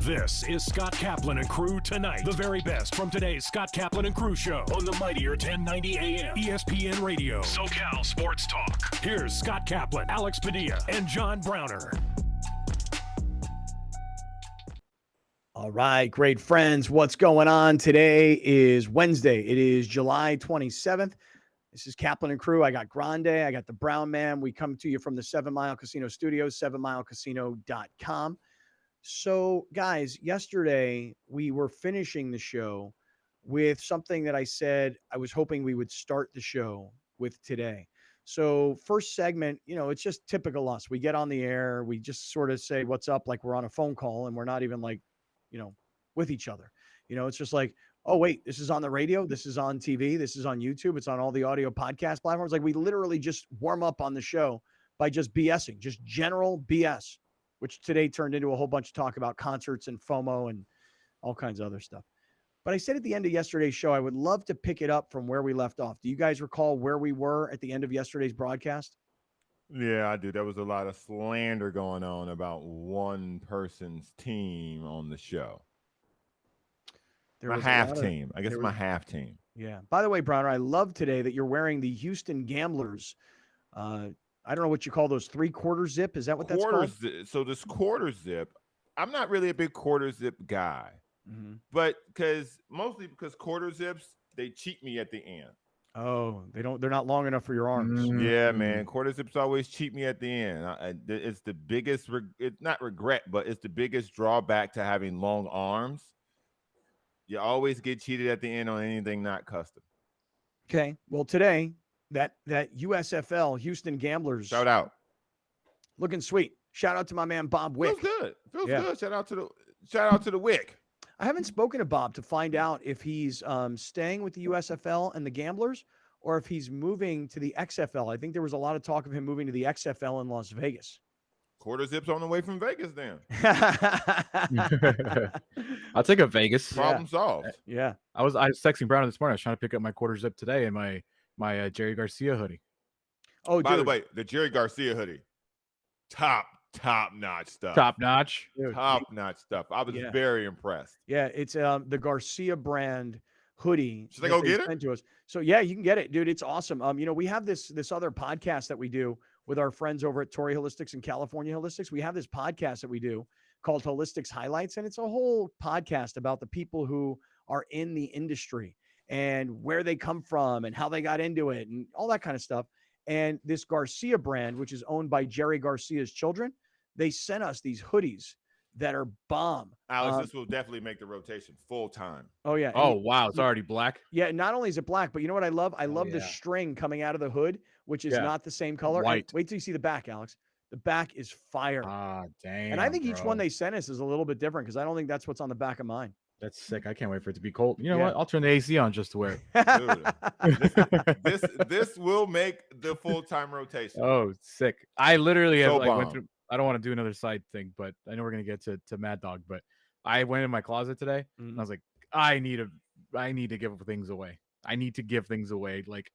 This is Scott Kaplan and Crew Tonight. The very best from today's Scott Kaplan and Crew show on the mightier 1090 AM ESPN Radio. SoCal Sports Talk. Here's Scott Kaplan, Alex Padilla, and John Browner. All right, great friends. What's going on? Today is Wednesday. It is July 27th. This is Kaplan and Crew. I got Grande. I got the Brown Man. We come to you from the 7 Mile Casino Studios, 7milecasino.com. So, guys, yesterday we were finishing the show with something that I said I was hoping we would start the show with today. So, first segment, it's just typical us. We get on the air. We just sort of say what's up like we're on a phone call, and we're not even like, with each other. It's just like, oh, wait, this is on the radio. This is on TV. This is on YouTube. It's on all the audio podcast platforms. Like, we literally just warm up on the show by just BSing, just general BS, which today turned into a whole bunch of talk about concerts and FOMO and all kinds of other stuff. But I said at the end of yesterday's show, I would love to pick it up from where we left off. Do you guys recall where we were at the end of yesterday's broadcast? Yeah, I do. There was a lot of slander going on about one person's team on the show. My half team. I guess my half team. Yeah. By the way, Browner, I love today that you're wearing the Houston Gamblers. I don't know what you call those, 3/4 zip. Is that what that's called? So this quarter zip, I'm not really a big quarter zip guy, but mostly because quarter zips, they cheat me at the end. Oh, they're not long enough for your arms. Yeah, man. Quarter zips always cheat me at the end. It's the biggest, it's not regret, but it's the biggest drawback to having long arms. You always get cheated at the end on anything not custom. Okay. Well, today, that USFL Houston Gamblers. Shout out. Looking sweet. Shout out to my man Bob Wick. Feels good. Shout out to the Wick. I haven't spoken to Bob to find out if he's staying with the USFL and the Gamblers or if he's moving to the XFL. I think there was a lot of talk of him moving to the XFL in Las Vegas. Quarter zips on the way from Vegas then. I'll take a Vegas. Problem solved. Yeah. I was texting Brown this morning. I was trying to pick up my quarter zip today and my Jerry Garcia hoodie. Oh, by the way, the Jerry Garcia hoodie, top notch stuff. Top notch. Top notch stuff. I was very impressed. Yeah, it's the Garcia brand hoodie. Should I go get it? To us. So yeah, you can get it, dude. It's awesome. We have this other podcast that we do with our friends over at Torrey Holistics and California Holistics. We have this podcast that we do called Holistics Highlights, and it's a whole podcast about the people who are in the industry and where they come from and how they got into it and all that kind of stuff. And this Garcia brand, which is owned by Jerry Garcia's children, they sent us these hoodies that are bomb. Alex, this will definitely make the rotation full time. Oh, yeah. Oh, wow. It's already black. Yeah. Not only is it black, but you know what I love? I love the string coming out of the hood, which is not the same color. White. Wait till you see the back, Alex. The back is fire. Ah, damn. And I think each one they sent us is a little bit different because I don't think that's what's on the back of mine. That's sick. I can't wait for it to be cold. You know what? I'll turn the AC on just to wear it. Dude, this will make the full-time rotation. Oh, sick. I literally went through. I don't want to do another side thing, but I know we're gonna get to Mad Dog. But I went in my closet today and I was like, I need to give things away. I need to give things away like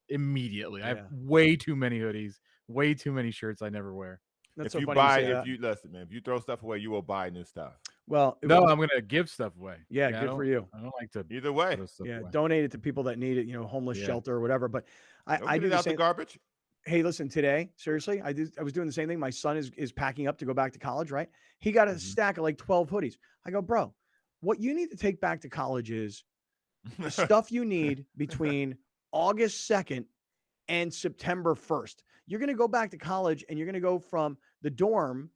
immediately. I have way too many hoodies, way too many shirts I never wear. That's if you throw stuff away, you will buy new stuff. Well, I'm going to give stuff away. Yeah, good for you. I don't like to either way. Yeah, donate it to people that need it, homeless shelter or whatever. But I do the same garbage. Hey, listen, today, seriously, I was doing the same thing. My son is packing up to go back to college, right? He got a stack of like 12 hoodies. I go, bro, what you need to take back to college is the stuff you need between August 2nd and September 1st. You're going to go back to college and you're going to go from the dorm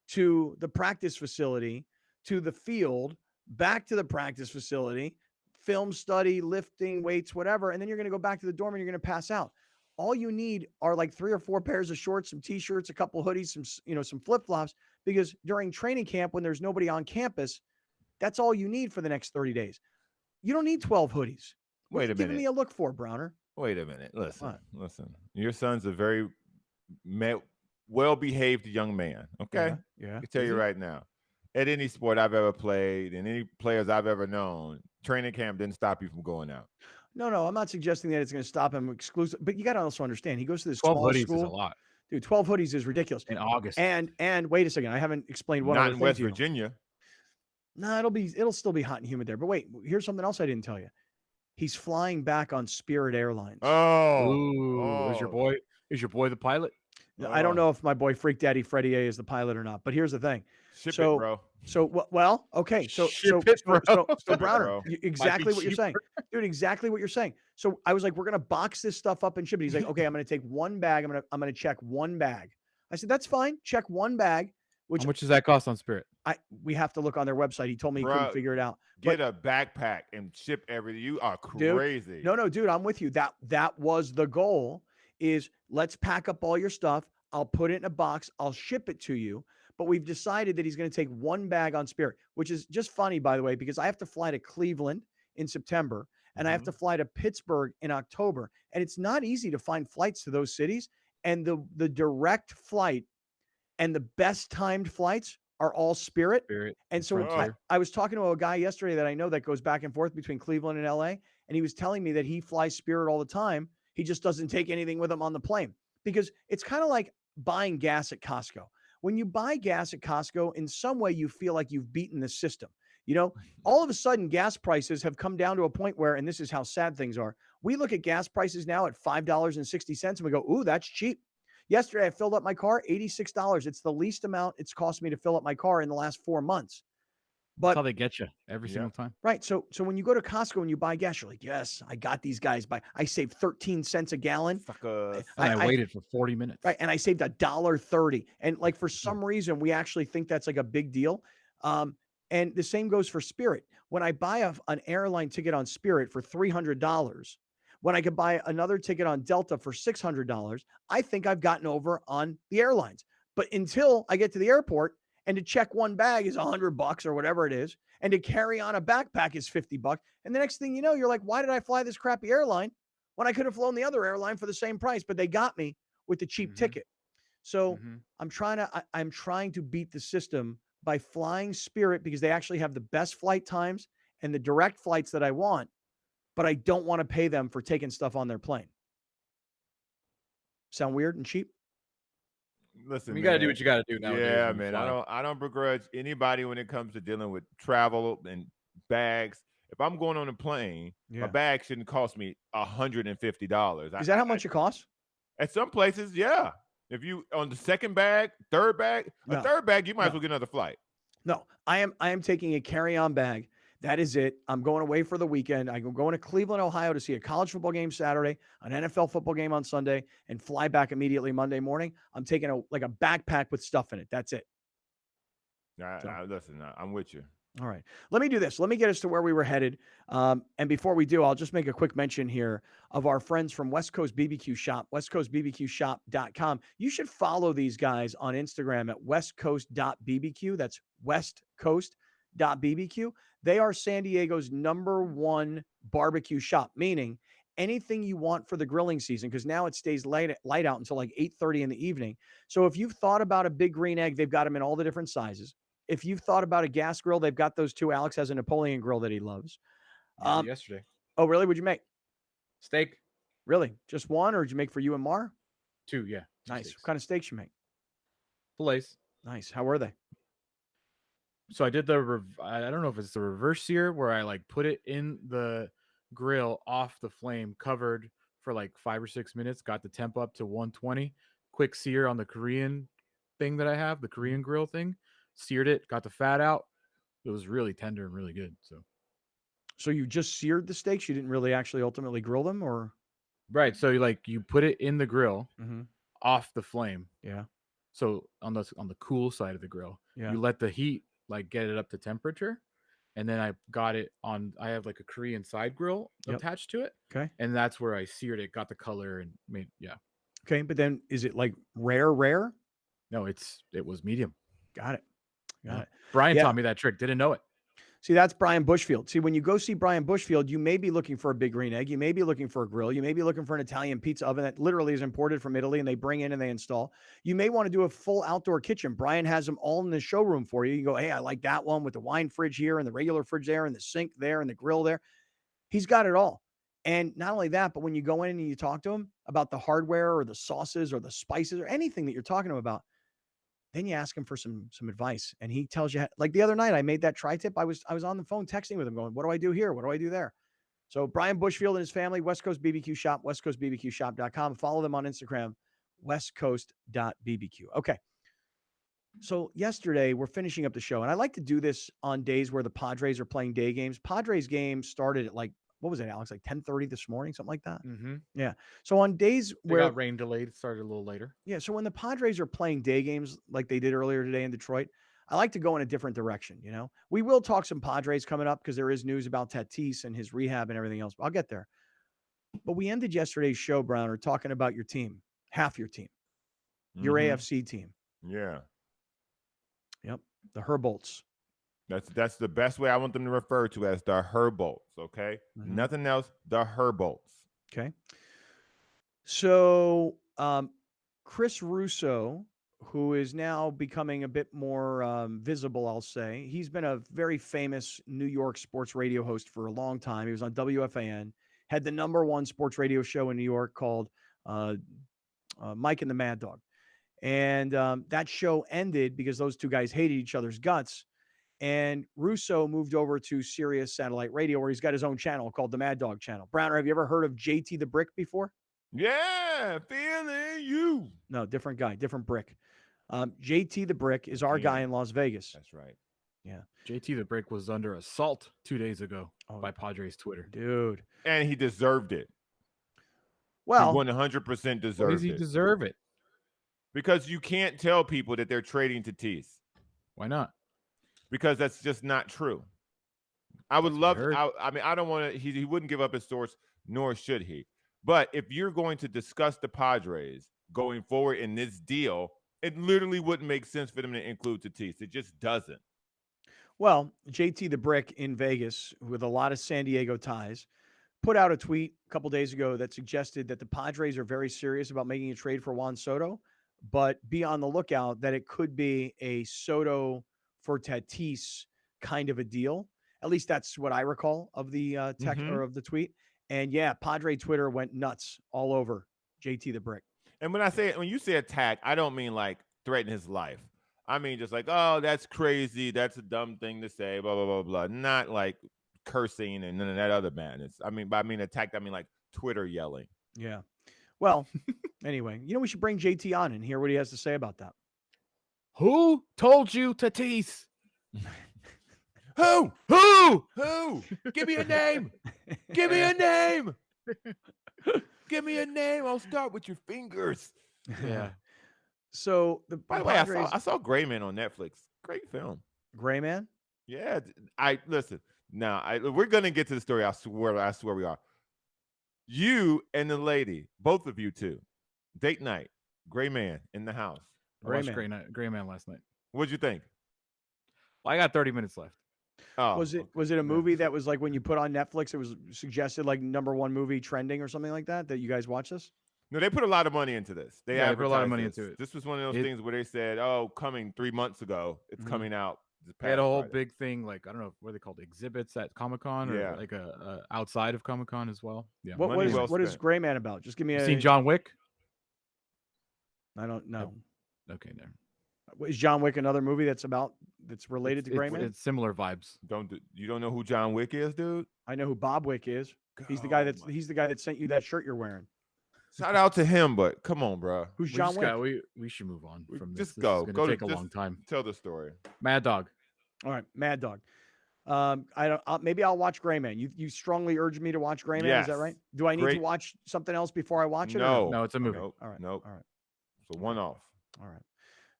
to the practice facility to the field, back to the practice facility, film study, lifting, weights, whatever. And then you're going to go back to the dorm and you're going to pass out. All you need are like 3 or 4 pairs of shorts, some t-shirts, a couple hoodies, some flip-flops, because during training camp, when there's nobody on campus, that's all you need for the next 30 days. You don't need 12 hoodies. Wait a minute. Giving me a look for, Browner. Wait a minute. Listen. Your son's a very well-behaved young man. Okay. Yeah. I can tell you right now. At any sport I've ever played and any players I've ever known, training camp didn't stop you from going out. No, I'm not suggesting that it's going to stop him exclusive, but you got to also understand he goes to this 12 small hoodies school. is a lot. Dude, 12 hoodies is ridiculous. In August. And wait a second, I haven't explained what not in West Virginia. No, it'll still be hot and humid there. But wait, here's something else I didn't tell you. He's flying back on Spirit Airlines. Is your boy the pilot? I don't know if my boy Freak Daddy Freddie A is the pilot or not, but here's the thing. Ship it, bro. Well, okay. So Browner, exactly what you're saying, dude. Exactly what you're saying. So I was like, we're gonna box this stuff up and ship it. He's like, okay, I'm gonna take one bag. I'm gonna check one bag. I said, that's fine. Check one bag. How much does that cost on Spirit? We have to look on their website. He told me he couldn't figure it out. Get a backpack and ship everything. You are crazy. Dude, no, dude, I'm with you. That was the goal. Is let's pack up all your stuff. I'll put it in a box. I'll ship it to you. But we've decided that he's going to take one bag on Spirit, which is just funny, by the way, because I have to fly to Cleveland in September and I have to fly to Pittsburgh in October. And it's not easy to find flights to those cities. And the direct flight and the best timed flights are all Spirit. And so I was talking to a guy yesterday that I know that goes back and forth between Cleveland and LA. And he was telling me that he flies Spirit all the time. He just doesn't take anything with him on the plane because it's kind of like buying gas at Costco. When you buy gas at Costco, in some way you feel like you've beaten the system. You know, all of a sudden gas prices have come down to a point where, and this is how sad things are, we look at gas prices now at $5.60 and we go, ooh, that's cheap. Yesterday I filled up my car, $86. It's the least amount it's cost me to fill up my car in the last 4 months. But that's how they get you every single time. Right. So when you go to Costco and you buy gas, you're like, yes, I got these guys I saved 13 cents a gallon. I waited for 40 minutes. Right. And I saved $1.30. And like, for some reason, we actually think that's like a big deal. And the same goes for Spirit. When I buy an airline ticket on Spirit for $300, when I could buy another ticket on Delta for $600, I think I've gotten over on the airlines. But until I get to the airport, and to check one bag is $100 or whatever it is. And to carry on a backpack is $50. And the next thing you know, you're like, why did I fly this crappy airline when I could have flown the other airline for the same price? But they got me with the cheap ticket. So I'm trying to beat the system by flying Spirit because they actually have the best flight times and the direct flights that I want, but I don't want to pay them for taking stuff on their plane. Sound weird and cheap? Listen, you got to do what you got to do now. Yeah, man. I don't begrudge anybody when it comes to dealing with travel and bags. If I'm going on a plane, my bag shouldn't cost me $150. Is that how much it costs? At some places, yeah. If you on the second bag, third bag, third bag, you might as well get another flight. No, I am taking a carry-on bag. That is it. I'm going away for the weekend. I'm going to Cleveland, Ohio to see a college football game Saturday, an NFL football game on Sunday, and fly back immediately Monday morning. I'm taking a backpack with stuff in it. That's it. Listen, I'm with you. All right. Let me do this. Let me get us to where we were headed. And before we do, I'll just make a quick mention here of our friends from West Coast BBQ Shop, westcoastbbqshop.com. You should follow these guys on Instagram at westcoast.bbq. That's westcoast.bbq. They are San Diego's #1 barbecue shop, meaning anything you want for the grilling season, because now it stays light out until like 8:30 in the evening. So if you've thought about a big green egg, they've got them in all the different sizes. If you've thought about a gas grill, they've got those too. Alex has a Napoleon grill that he loves. Yesterday. Oh, really? What'd you make? Steak. Really? Just one, or did you make for you and Mar? 2, yeah. Nice. What kind of steaks you make? Fillets. Nice. How were they? So I did I don't know if it's the reverse sear where I like put it in the grill off the flame, covered for like 5 or 6 minutes, got the temp up to 120, quick sear on the Korean thing that I have, the Korean grill thing, seared it, got the fat out. It was really tender and really good. So you just seared the steaks? You didn't really actually ultimately grill them, or? Right. So you put it in the grill off the flame. Yeah. So on the cool side of the grill, you let the heat like get it up to temperature, and then I got it on. I have like a Korean side grill attached to it. Okay. And that's where I seared it, got the color, and made Okay, but then is it like rare? No, it was medium. Got it. Brian taught me that trick. Didn't know it. See, that's Brian Bushfield. See, when you go see Brian Bushfield, you may be looking for a big green egg. You may be looking for a grill. You may be looking for an Italian pizza oven that literally is imported from Italy and they bring in and they install. You may want to do a full outdoor kitchen. Brian has them all in the showroom for you. You go, hey, I like that one with the wine fridge here and the regular fridge there and the sink there and the grill there. He's got it all. And not only that, but when you go in and you talk to him about the hardware or the sauces or the spices or anything that you're talking to him about, Then you ask him for some advice, and he tells you. Like the other night, I made that tri-tip. I was on the phone texting with him, going, "What do I do here? What do I do there?" So Brian Bushfield and his family, West Coast BBQ Shop, westcoastbbqshop.com. Follow them on Instagram, westcoast.bbq. Okay. So yesterday we're finishing up the show, and I like to do this on days where the Padres are playing day games. Padres game started at like, what was it, Alex? Like 10:30 this morning, something like that. Mm-hmm. Yeah. So on days they where got rain delayed, it started a little later. Yeah. So when the Padres are playing day games like they did earlier today in Detroit, I like to go in a different direction. You know, we will talk some Padres coming up because there is news about Tatis and his rehab and everything else. I'll get there. But we ended yesterday's show, Browner, talking about your team, half your team, your AFC team. Yeah. Yep. The Herbolts. That's the best way I want them to refer to as the Herbolts. Okay. Mm-hmm. Nothing else. The Herbolts. Okay. So Chris Russo, who is now becoming a bit more visible, I'll say. He's been a very famous New York sports radio host for a long time. He was on WFAN, had the #1 sports radio show in New York called Mike and the Mad Dog. And that show ended because those two guys hated each other's guts. And Russo moved over to Sirius Satellite Radio, where he's got his own channel called the Mad Dog Channel. Browner, have you ever heard of JT the Brick before? Yeah, feeling you. No, different guy, different brick. JT the Brick is our guy in Las Vegas. That's right. Yeah. JT the Brick was under assault 2 days ago by Padres Twitter. Dude. And he deserved it. Well, he 100% deserved it. Why does he deserve it? Because you can't tell people that they're trading Tatis. Why not? Because that's just not true. I would love. I mean, I don't want to. He wouldn't give up his source, nor should he. But if you're going to discuss the Padres going forward in this deal, it literally wouldn't make sense for them to include Tatis. It just doesn't. Well, JT the Brick in Vegas, with a lot of San Diego ties, put out a tweet a couple days ago that suggested that the Padres are very serious about making a trade for Juan Soto, but be on the lookout that it could be a Soto for Tatis kind of a deal. At least that's what I recall of the text or of the tweet. And yeah, Padre Twitter went nuts all over JT the Brick. And when you say attack, I don't mean like threaten his life. I mean just like, oh, that's crazy. That's a dumb thing to say, blah, blah, blah, blah. Not like cursing and none of that other madness. I mean, attack, I mean like Twitter yelling. Yeah. Well, anyway, we should bring JT on and hear what he has to say about that. Who told you Tatis? Who? Give me a name. Give me a name. Give me a name. I'll start with your fingers. Yeah. So by the way, I saw Gray Man on Netflix. Great film. Gray Man? Yeah. Listen. Now we're gonna get to the story. I swear we are. You and the lady, both of you two, date night. Gray Man in the house. I watched Gray Man last night. What'd you think? Well, I got 30 minutes left. Oh, was it a movie that was like when you put on Netflix, it was suggested like #1 movie trending or something like that you guys watched this? No, they put a lot of money into this. They put a lot of money into it. This was one of those things where they said, "Oh, coming 3 months ago, it's coming out." They had a whole big thing, like I don't know what are they called, exhibits at Comic-Con or like a outside of Comic-Con as well. Yeah. What is Gray Man about? Just give me seen John Wick? I don't know. Okay, there. Is John Wick another movie that's related to Gray Man? It's similar vibes. You don't know who John Wick is, dude? I know who Bob Wick is. He's the guy that sent you that shirt you're wearing. Shout out to him, but come on, bro. Who's John Wick? We should move on from this. Just go. It's gonna take a long time. Tell the story. Mad Dog. All right, Mad Dog. Maybe I'll watch Gray Man. You strongly urged me to watch Gray Man. Yes. Is that right? Do I need to watch something else before I watch it? No, it's a movie. Nope. All right. Nope. All right. So one off. All right.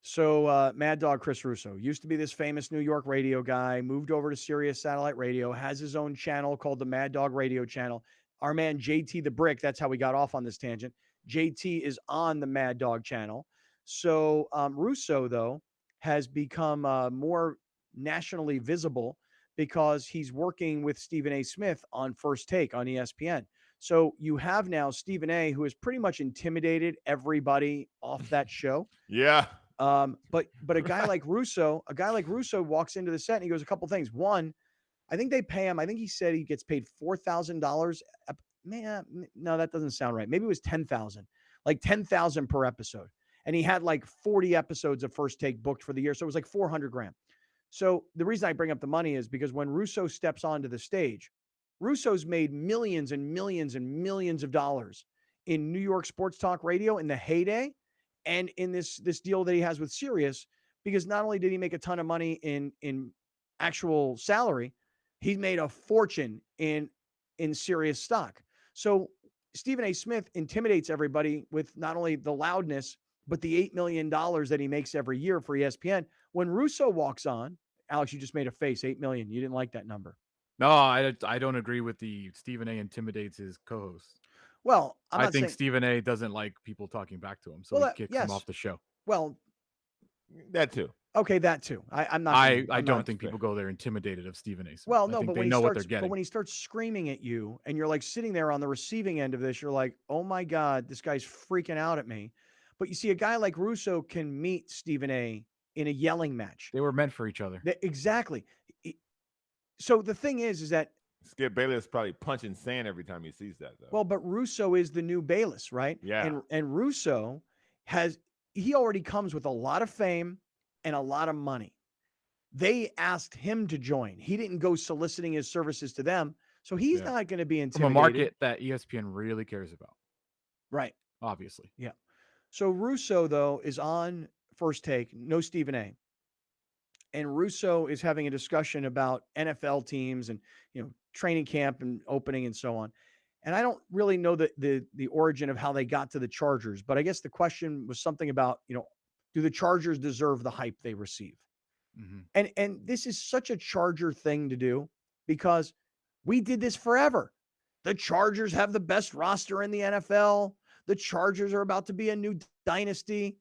So Mad Dog Chris Russo used to be this famous New York radio guy, moved over to Sirius Satellite Radio, has his own channel called the Mad Dog Radio Channel. Our man JT the Brick, that's how we got off on this tangent. JT is on the Mad Dog channel. So Russo, though, has become more nationally visible because he's working with Stephen A. Smith on First Take on ESPN. So you have now Stephen A., who has pretty much intimidated everybody off that show. Yeah. But a guy like Russo walks into the set and he goes a couple things. One, I think they pay him. I think he said he gets paid $4,000. Man, no, that doesn't sound right. Maybe it was $10,000, like $10,000 per episode. And he had like 40 episodes of First Take booked for the year. So it was like $400,000. So the reason I bring up the money is because when Russo steps onto the stage, Russo's made millions and millions and millions of dollars in New York sports talk radio in the heyday and in this deal that he has with Sirius, because not only did he make a ton of money in actual salary, he made a fortune in Sirius stock. So Stephen A. Smith intimidates everybody with not only the loudness, but the $8 million that he makes every year for ESPN. When Russo walks on, Alex, you just made a face, 8 million. You didn't like that number. No, I don't agree with the Stephen A. intimidates his co-host. Well, I think Stephen A. doesn't like people talking back to him, so he kicks him off the show. Well, that too. Okay, that too. I'm not. I don't think people go there intimidated of Stephen A. Smith. Well, no, but they know what they're getting. But when he starts screaming at you, and you're like sitting there on the receiving end of this, you're like, "Oh my God, this guy's freaking out at me." But you see, a guy like Russo can meet Stephen A. in a yelling match. They were meant for each other. Exactly. So the thing is that Skip Bayless probably punching sand every time he sees that, though. Well, but Russo is the new Bayless, right? Yeah. And Russo he already comes with a lot of fame and a lot of money. They asked him to join. He didn't go soliciting his services to them. So he's not going to be intimidated. From a market that ESPN really cares about. Right. Obviously. Yeah. So Russo, though, is on First Take, no Stephen A. And Russo is having a discussion about NFL teams and, training camp and opening and so on. And I don't really know the origin of how they got to the Chargers, but I guess the question was something about, do the Chargers deserve the hype they receive? Mm-hmm. And this is such a Charger thing to do because we did this forever. The Chargers have the best roster in the NFL. The Chargers are about to be a new dynasty.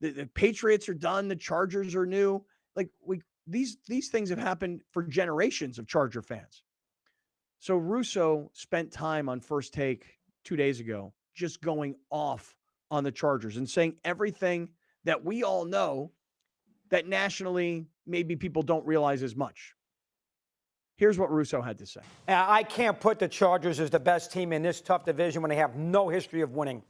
The Patriots are done. The Chargers are new. Like these things have happened for generations of Charger fans. So Russo spent time on First Take 2 days ago, just going off on the Chargers and saying everything that we all know that nationally maybe people don't realize as much. Here's what Russo had to say. I can't put the Chargers as the best team in this tough division when they have no history of winning.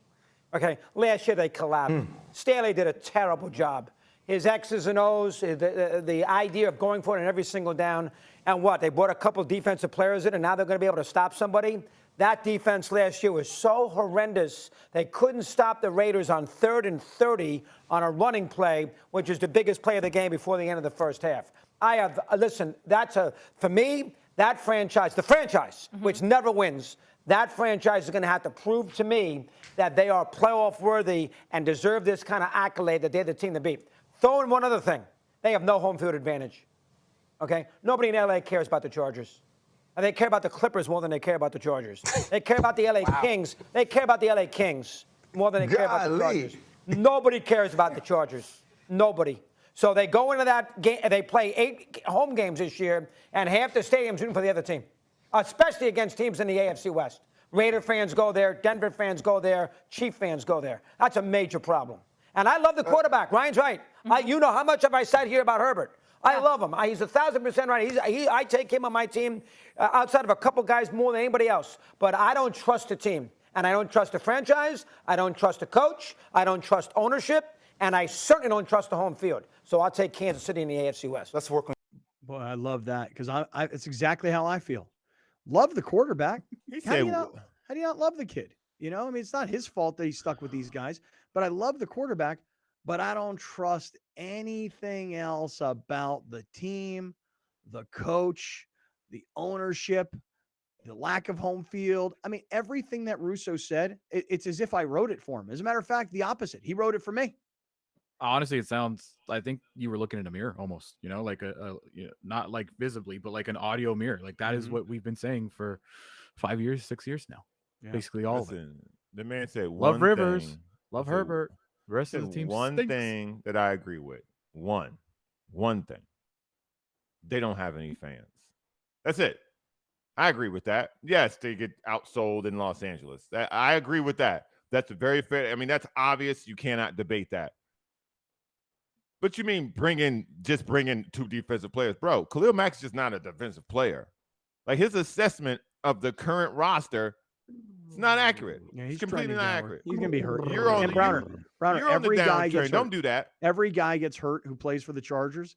Okay, last year they collapsed. Staley did a terrible job. His X's and O's, the idea of going for it in every single down. And what? They brought a couple of defensive players in, and now they're going to be able to stop somebody? That defense last year was so horrendous, they couldn't stop the Raiders on 3rd and 30 on a running play, which is the biggest play of the game before the end of the first half. Listen, for me, that franchise, which never wins, that franchise is going to have to prove to me that they are playoff worthy and deserve this kind of accolade that they're the team to beat. Throw in one other thing. They have no home field advantage. Okay? Nobody in L.A. cares about the Chargers. And they care about the Clippers more than they care about the Chargers. They care about the L.A. Kings. They care about the L.A. Kings more than they care about the Chargers. Nobody cares about the Chargers. Nobody. So they go into that game, they play 8 home games this year, and half the stadium's rooting for the other team, especially against teams in the AFC West. Raider fans go there. Denver fans go there. Chief fans go there. That's a major problem. And I love the quarterback. Ryan's right. You know how much have I said here about Herbert? I love him. He's 1,000% right. I take him on my team outside of a couple guys more than anybody else. But I don't trust the team. And I don't trust the franchise. I don't trust the coach. I don't trust ownership. And I certainly don't trust the home field. So I'll take Kansas City in the AFC West. Let's work on. Boy, I love that because it's exactly how I feel. Love the quarterback. How do you not love the kid? It's not his fault that he's stuck with these guys. But I love the quarterback. But I don't trust anything else about the team, the coach, the ownership, the lack of home field. I mean, everything that Russo said, it's as if I wrote it for him. As a matter of fact, the opposite. He wrote it for me. Honestly, I think you were looking in a mirror almost, like not like visibly, but like an audio mirror. Like that is what we've been saying for 5 years, 6 years now. Yeah. Basically all of it. The man said, love Rivers, love Herbert. The rest of the team one stinks. thing that I agree with. One thing. They don't have any fans. That's it. I agree with that. Yes, they get outsold in Los Angeles. I agree with that. That's a very fair. I mean, that's obvious. You cannot debate that. But you mean bringing 2 defensive players? Bro, Khalil Mack is just not a defensive player. Like his assessment of the current roster, not accurate. Yeah, he's it's completely not downward. accurate. He's gonna be hurt. You're on and the Browner. you're on Every the guy gets hurt. Don't do that. Every guy gets hurt who plays for the Chargers.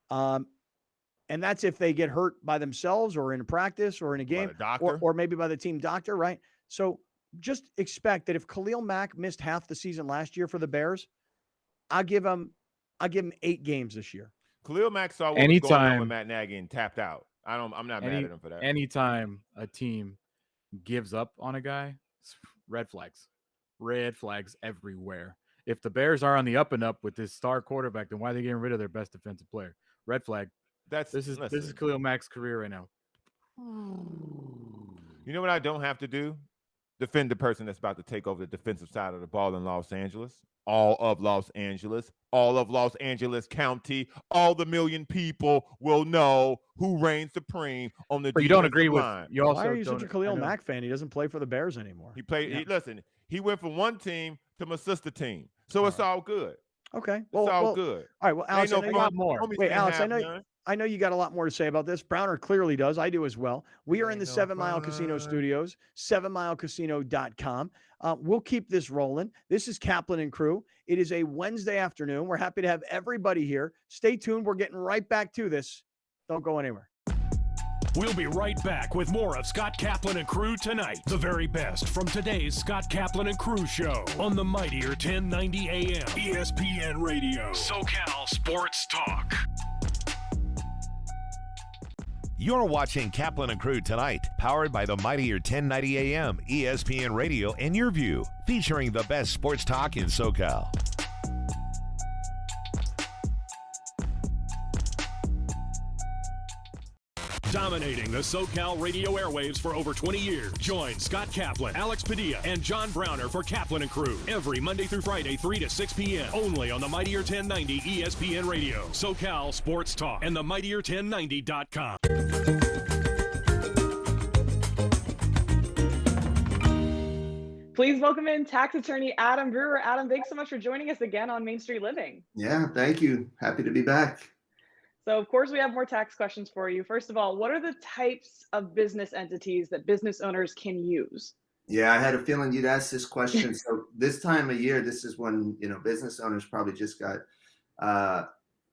And that's if they get hurt by themselves or in a practice or in a game or maybe by the team doctor, right? So just expect that if Khalil Mack missed half the season last year for the Bears, I'll give him 8 games this year. Khalil Mack saw what was going on with Matt Nagy and tapped out. I'm not mad at him for that. Anytime a team gives up on a guy, red flags everywhere. If the Bears are on the up and up with this star quarterback, then why are they getting rid of their best defensive player? Red flag. This is Khalil Mack's career right now. You know what I don't have to do? Defend the person that's about to take over the defensive side of the ball in Los Angeles. All of Los Angeles County, all the million people will know who reigns supreme on the. But you don't agree with. You also Why are you such a Khalil Mack fan? He doesn't play for the Bears anymore. He played. Yeah. He went from one team to my sister team, so it's all good. Okay, well, it's all good. All right, well, Alex, I know more. Wait, Alex, I know you got a lot more to say about this. Browner clearly does. I do as well. We are in the 7 Mile Casino studios, 7milecasino.com. We'll keep this rolling. This is Kaplan and Crew. It is a Wednesday afternoon. We're happy to have everybody here. Stay tuned. We're getting right back to this. Don't go anywhere. We'll be right back with more of Scott Kaplan and Crew tonight. The very best from today's Scott Kaplan and Crew show on the mightier 1090 AM ESPN Radio. SoCal Sports Talk. You're watching Kaplan and Crew tonight, powered by the mightier 1090 AM ESPN Radio and Your View, featuring the best sports talk in SoCal. Dominating the SoCal radio airwaves for over 20 years. Join Scott Kaplan, Alex Padilla, and John Browner for Kaplan and Crew every Monday through Friday, 3 to 6 p.m. only on the mightier 1090 ESPN Radio, SoCal Sports Talk, and the mightier1090.com. Please welcome in tax attorney Adam Brewer. Adam, thanks so much for joining us again on Main Street Living. Yeah, thank you. Happy to be back. So, of course, we have more tax questions for you. First of all, what are the types of business entities that business owners can use? Yeah, I had a feeling you'd ask this question. So this time of year, this is when, business owners probably just got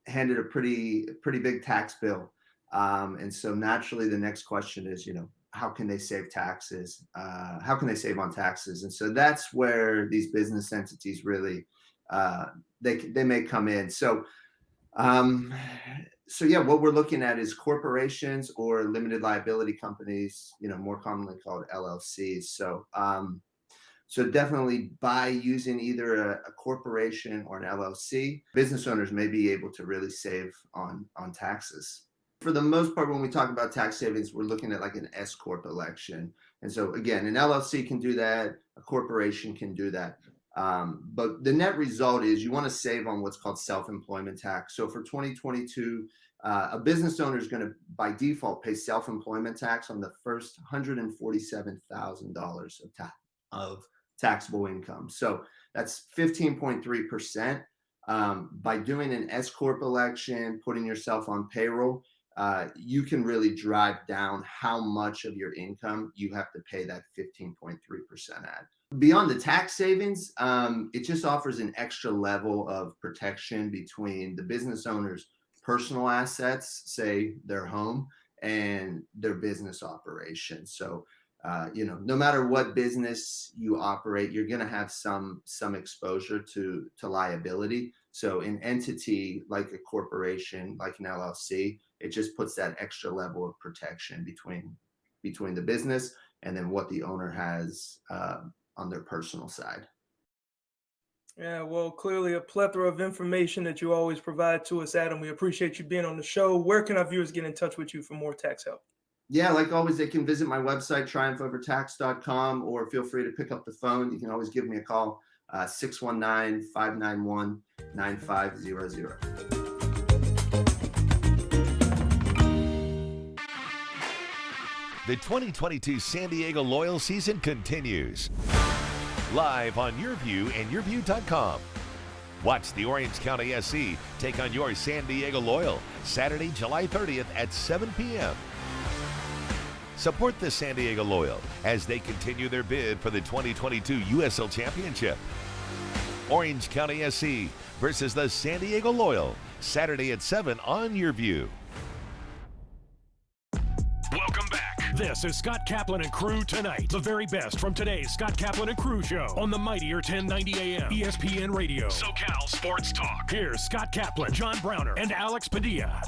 handed a pretty big tax bill. And so naturally, the next question is, how can they save taxes? How can they save on taxes? And so that's where these business entities really, they may come in. So yeah, what we're looking at is corporations or limited liability companies, more commonly called LLCs. So definitely by using either a corporation or an LLC, business owners may be able to really save on taxes. For the most part, when we talk about tax savings, we're looking at like an S Corp election. And so again, an LLC can do that, a corporation can do that. But the net result is you want to save on what's called self-employment tax. So for 2022, a business owner is going to, by default, pay self-employment tax on the first $147,000 of taxable income. So that's 15.3%. By doing an S Corp election, putting yourself on payroll, you can really drive down how much of your income you have to pay that 15.3% at. Beyond the tax savings, it just offers an extra level of protection between the business owner's personal assets, say their home, and their business operation. So, no matter what business you operate, you're going to have some exposure to liability. So an entity like a corporation, like an LLC, it just puts that extra level of protection between the business and then what the owner has on their personal side. Yeah, well, clearly a plethora of information that you always provide to us, Adam. We appreciate you being on the show. Where can our viewers get in touch with you for more tax help? Yeah, like always, they can visit my website, triumphovertax.com, or feel free to pick up the phone. You can always give me a call, 619-591-9500. The 2022 San Diego Loyal season continues. Live on YourView and YourView.com. Watch the Orange County SC take on your San Diego Loyal Saturday, July 30th at 7 p.m. Support the San Diego Loyal as they continue their bid for the 2022 USL Championship. Orange County SC versus the San Diego Loyal, Saturday at 7 on Your View. Welcome back. This is Scott Kaplan and Crew Tonight. The very best from today's Scott Kaplan and Crew show on the mightier 1090 AM ESPN Radio. SoCal Sports Talk. Here's Scott Kaplan, John Browner, and Alex Padilla.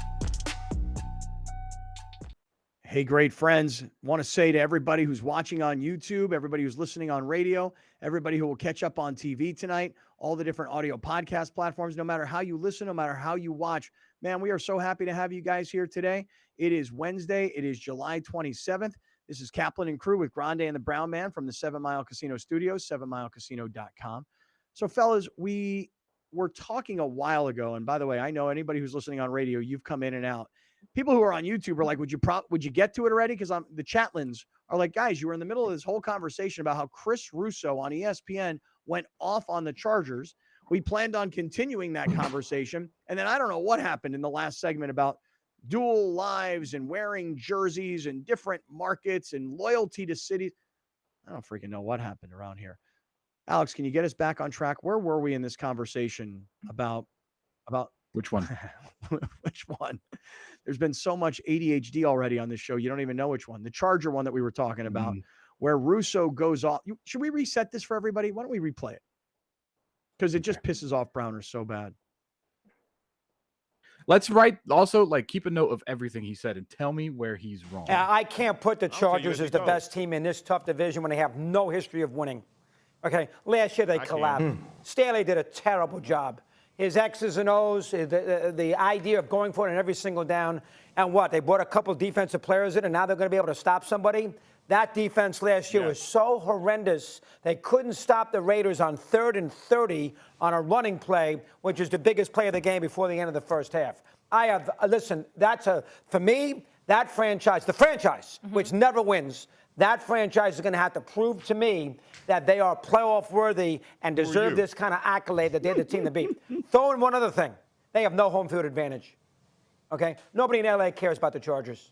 Hey, great friends. Want to say to everybody who's watching on YouTube, everybody who's listening on radio, everybody who will catch up on TV tonight, all the different audio podcast platforms, no matter how you listen, no matter how you watch, man, we are so happy to have you guys here today. It is Wednesday. It is July 27th. This is Kaplan and Crew with Grande and the Brown Man from the 7 Mile Casino Studios, 7milecasino.com. So, fellas, we were talking a while ago, and by the way, I know anybody who's listening on radio, you've come in and out. People who are on YouTube are like, would you get to it already? Because the chatlins are like, guys, you were in the middle of this whole conversation about how Chris Russo on ESPN went off on the Chargers. We planned on continuing that conversation. And then I don't know what happened in the last segment about dual lives and wearing jerseys and different markets and loyalty to cities. I don't freaking know what happened around here. Alex, can you get us back on track? Where were we in this conversation about which one? Which one? There's been so much ADHD already on this show. You don't even know which one. The Charger one that we were talking about, where Russo goes off. Should we reset this for everybody? Why don't we replay it? Because it just pisses off Browner so bad. Let's keep a note of everything he said and tell me where he's wrong. I can't put the Chargers as the best team in this tough division when they have no history of winning. Okay, last year they collapsed. Staley did a terrible job. His X's and O's, the idea of going for it in every single down. And what? They brought a couple defensive players in, and now they're going to be able to stop somebody? That defense last year was so horrendous. They couldn't stop the Raiders on 3rd and 30 on a running play, which is the biggest play of the game before the end of the first half. For me, that franchise, which never wins, that franchise is going to have to prove to me that they are playoff worthy and deserve this kind of accolade that they're the team to beat. Throw in one other thing. They have no home field advantage. Okay? Nobody in LA cares about the Chargers.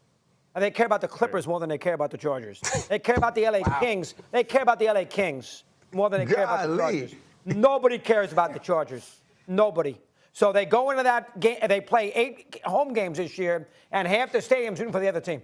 And they care about the Clippers more than they care about the Chargers. They care about the LA Kings. They care about the LA Kings more than they care about the Chargers. Nobody cares about the Chargers. Nobody. So they go into that game, they play 8 home games this year, and half the stadium's rooting for the other team,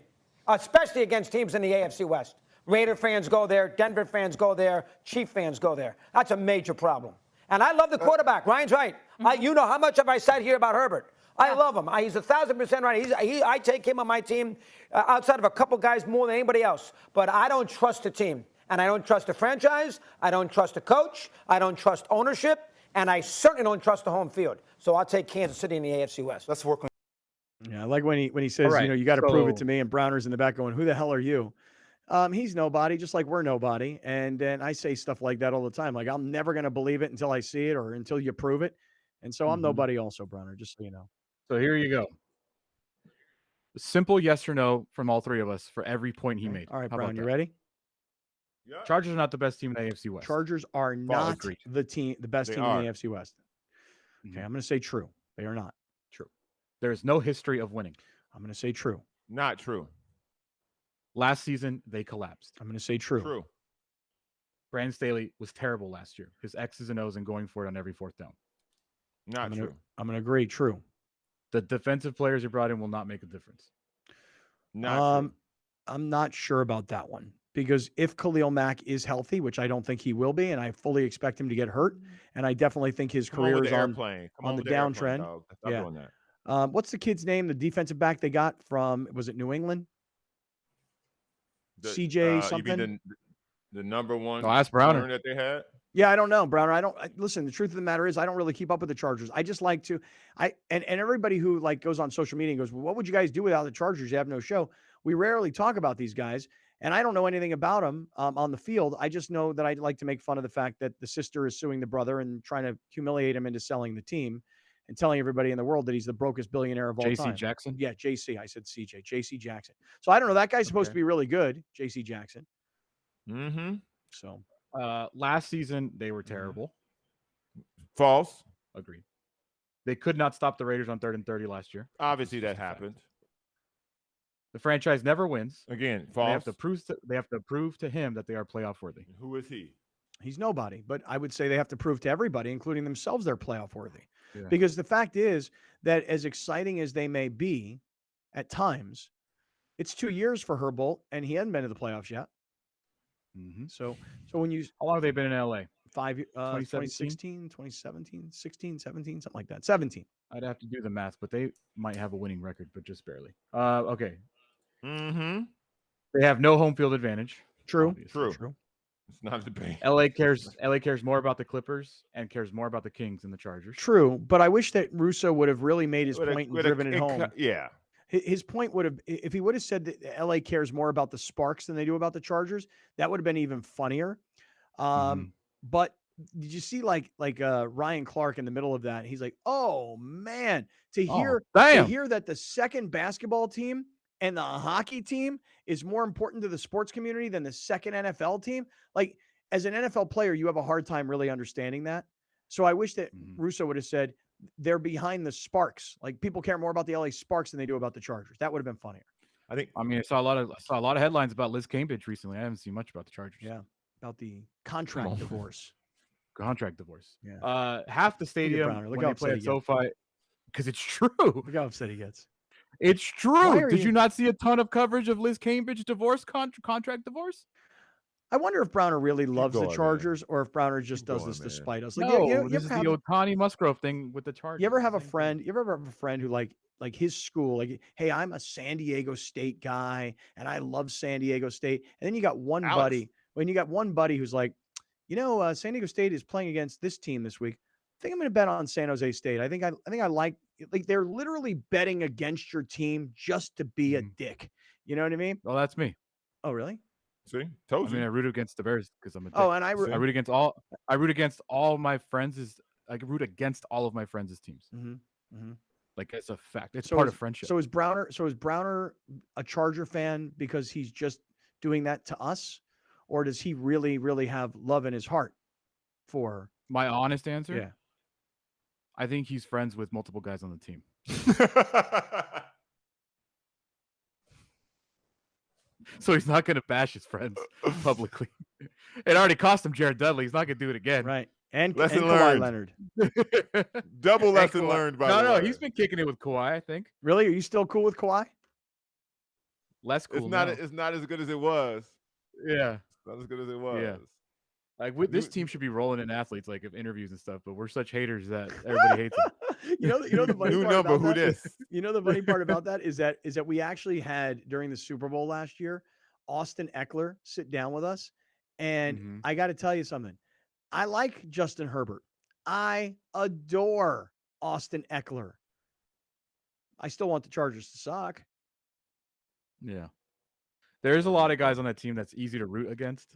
especially against teams in the AFC West. Raider fans go there, Denver fans go there, Chief fans go there. That's a major problem. And I love the quarterback. Ryan's right. You know how much have I said here about Herbert. I love him. He's 1,000% right. I take him on my team outside of a couple guys more than anybody else. But I don't trust the team. And I don't trust the franchise. I don't trust the coach. I don't trust ownership. And I certainly don't trust the home field. So I'll take Kansas City in the AFC West. Let's work on. Yeah, I like when he says, you got to prove it to me. And Browner's in the back going, who the hell are you? He's nobody, just like we're nobody. And I say stuff like that all the time. Like, I'm never going to believe it until I see it or until you prove it. And so I'm nobody also, Browner, just so you know. So here you go. A simple yes or no from all three of us for every point he made. All right, Brown, you ready? Yeah. Chargers are not the best team in the AFC West. Chargers are not the best team in the AFC West. Okay, I'm going to say true. They are not. True. There is no history of winning. I'm going to say true. Not true. Last season, they collapsed. I'm going to say true. True. Brandon Staley was terrible last year. His X's and O's and going for it on every 4th down. Not true. I'm going to agree. True. The defensive players you brought in will not make a difference. Not true. I'm not sure about that one because if Khalil Mack is healthy, which I don't think he will be, and I fully expect him to get hurt, and I definitely think his career is on the downtrend. Stop doing that. What's the kid's name? The defensive back they got from, was it New England? CJ something? You mean the number one ask Browner that they had? Yeah, I don't know, Browner. Listen, the truth of the matter is I don't really keep up with the Chargers. I just like to, and everybody who like goes on social media and goes, well, what would you guys do without the Chargers? You have no show. We rarely talk about these guys, and I don't know anything about them on the field. I just know that I'd like to make fun of the fact that the sister is suing the brother and trying to humiliate him into selling the team and telling everybody in the world that he's the brokest billionaire of all time. J.C. Jackson? Yeah, J.C. I said C.J. J.C. Jackson. So I don't know. That guy's supposed to be really good, J.C. Jackson. Mm-hmm. So last season, they were terrible. False. Agreed. They could not stop the Raiders on 3rd and 30 last year. Obviously, that happened. The franchise never wins. Again, They have false. to prove to him that they are playoff worthy. Who is he? He's nobody, but I would say they have to prove to everybody, including themselves, they're playoff worthy. Yeah. Because the fact is that as exciting as they may be at times, it's 2 years for Herbold, and he hasn't been to the playoffs yet. Mm-hmm. So when you how long have they been in LA? 2016, 2017, 16, 17, something like that. 17. I'd have to do the math, but they might have a winning record, but just barely. Okay. Mm-hmm. They have no home field advantage. True. True. It's not a debate. LA cares more about the Clippers and cares more about the Kings than the Chargers. True, but I wish that Russo would have really made his point and driven it home. Yeah. His point would have, if he would have said that LA cares more about the Sparks than they do about the Chargers, that would have been even funnier. But did you see like Ryan Clark in the middle of that? He's like, "Oh man, to hear that the second basketball team and the hockey team is more important to the sports community than the second NFL team." Like, as an NFL player, you have a hard time really understanding that. So I wish that Russo would have said they're behind the Sparks. Like, people care more about the LA Sparks than they do about the Chargers. That would have been funnier. I saw a lot of headlines about Liz Cambridge recently. I haven't seen much about the Chargers. Yeah, about the contract divorce. Yeah. Half the stadium when they play at SoFi, because it's true. Look how upset he gets. It's true. Did you not see a ton of coverage of Liz Cambridge divorce contract divorce? I wonder if Browner really loves the Chargers, or if Browner just does this to spite us. Like, this is the Ohtani Musgrove thing with the Chargers. You ever have a friend? You ever have a friend who like his school? Like, hey, I'm a San Diego State guy, and I love San Diego State. And then you got one buddy. When you got one buddy who's like, San Diego State is playing against this team this week. I think I'm going to bet on San Jose State. I think I like they're literally betting against your team just to be a dick. You know what I mean? Well, that's me. Oh, really? See, told you. I root against the Bears because I'm a dick. Oh, and I root against all my friends. I root against all of my friends' teams. Like, it's a fact. It's part of friendship. So is Browner a Charger fan because he's just doing that to us, or does he really, really have love in his heart for? My honest answer? Yeah. I think he's friends with multiple guys on the team. So he's not going to bash his friends publicly. It already cost him Jared Dudley. He's not going to do it again. Right. And lesson Kawhi learned. Leonard. Double lesson learned by No, he's been kicking it with Kawhi, I think. Really? Are you still cool with Kawhi? Less cool. It's not as good as it was. Yeah. Not as good as it was. Yeah. Like, this team should be rolling in athletes, like, of interviews and stuff, but we're such haters that everybody hates them. You know the funny New part number, about who that? this? You know the funny part about that is that we actually had, during the Super Bowl last year, Austin Eckler sit down with us, and I got to tell you something. I like Justin Herbert. I adore Austin Eckler. I still want the Chargers to suck. Yeah. There's a lot of guys on that team that's easy to root against.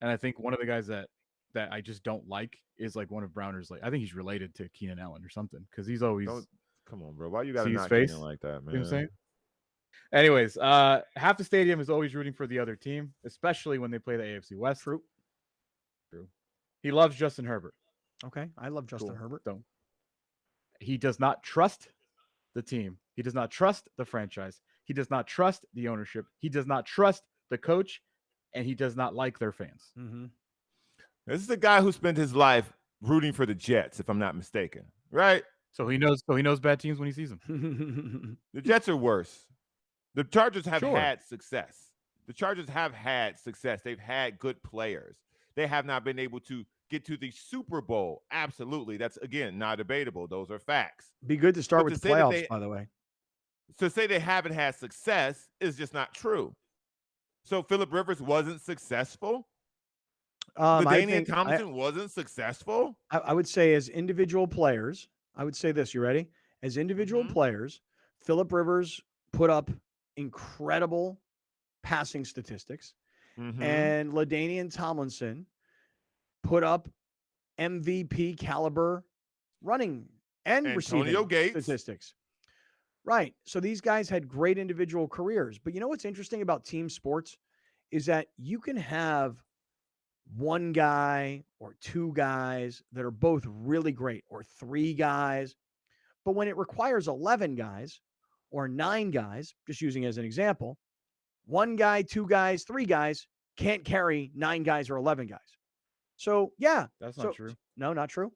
And I think one of the guys that I just don't like is like one of Browner's. Like, I think he's related to Keenan Allen or something, because he's always. Come on, bro. Why you got to knock face Keenan like that, man? You know what I'm saying? Anyways, half the stadium is always rooting for the other team, especially when they play the AFC West. True. He loves Justin Herbert. Okay, I love Justin Herbert. He does not trust the team. He does not trust the franchise. He does not trust the ownership. He does not trust the coach, and he does not like their fans. This is a guy who spent his life rooting for the Jets, if I'm not mistaken, right? So he knows bad teams when he sees them. The Jets are worse. The Chargers have had success. The Chargers have had success. They've had good players. They have not been able to get to the Super Bowl. Absolutely. That's, again, not debatable. Those are facts. Be good to start with the playoffs, by the way. To say they haven't had success is just not true. So Phillip Rivers wasn't successful? LaDainian Tomlinson wasn't successful? I would say, as individual players, I would say this. You ready? As individual players, Phillip Rivers put up incredible passing statistics, and LaDainian Tomlinson put up MVP caliber running and receiving statistics. Right. So these guys had great individual careers. But you know what's interesting about team sports is that you can have one guy or two guys that are both really great, or three guys. But when it requires 11 guys or 9 guys, just using as an example, 1 guy, 2 guys, 3 guys can't carry 9 guys or 11 guys. So, yeah. That's not true. No, not true.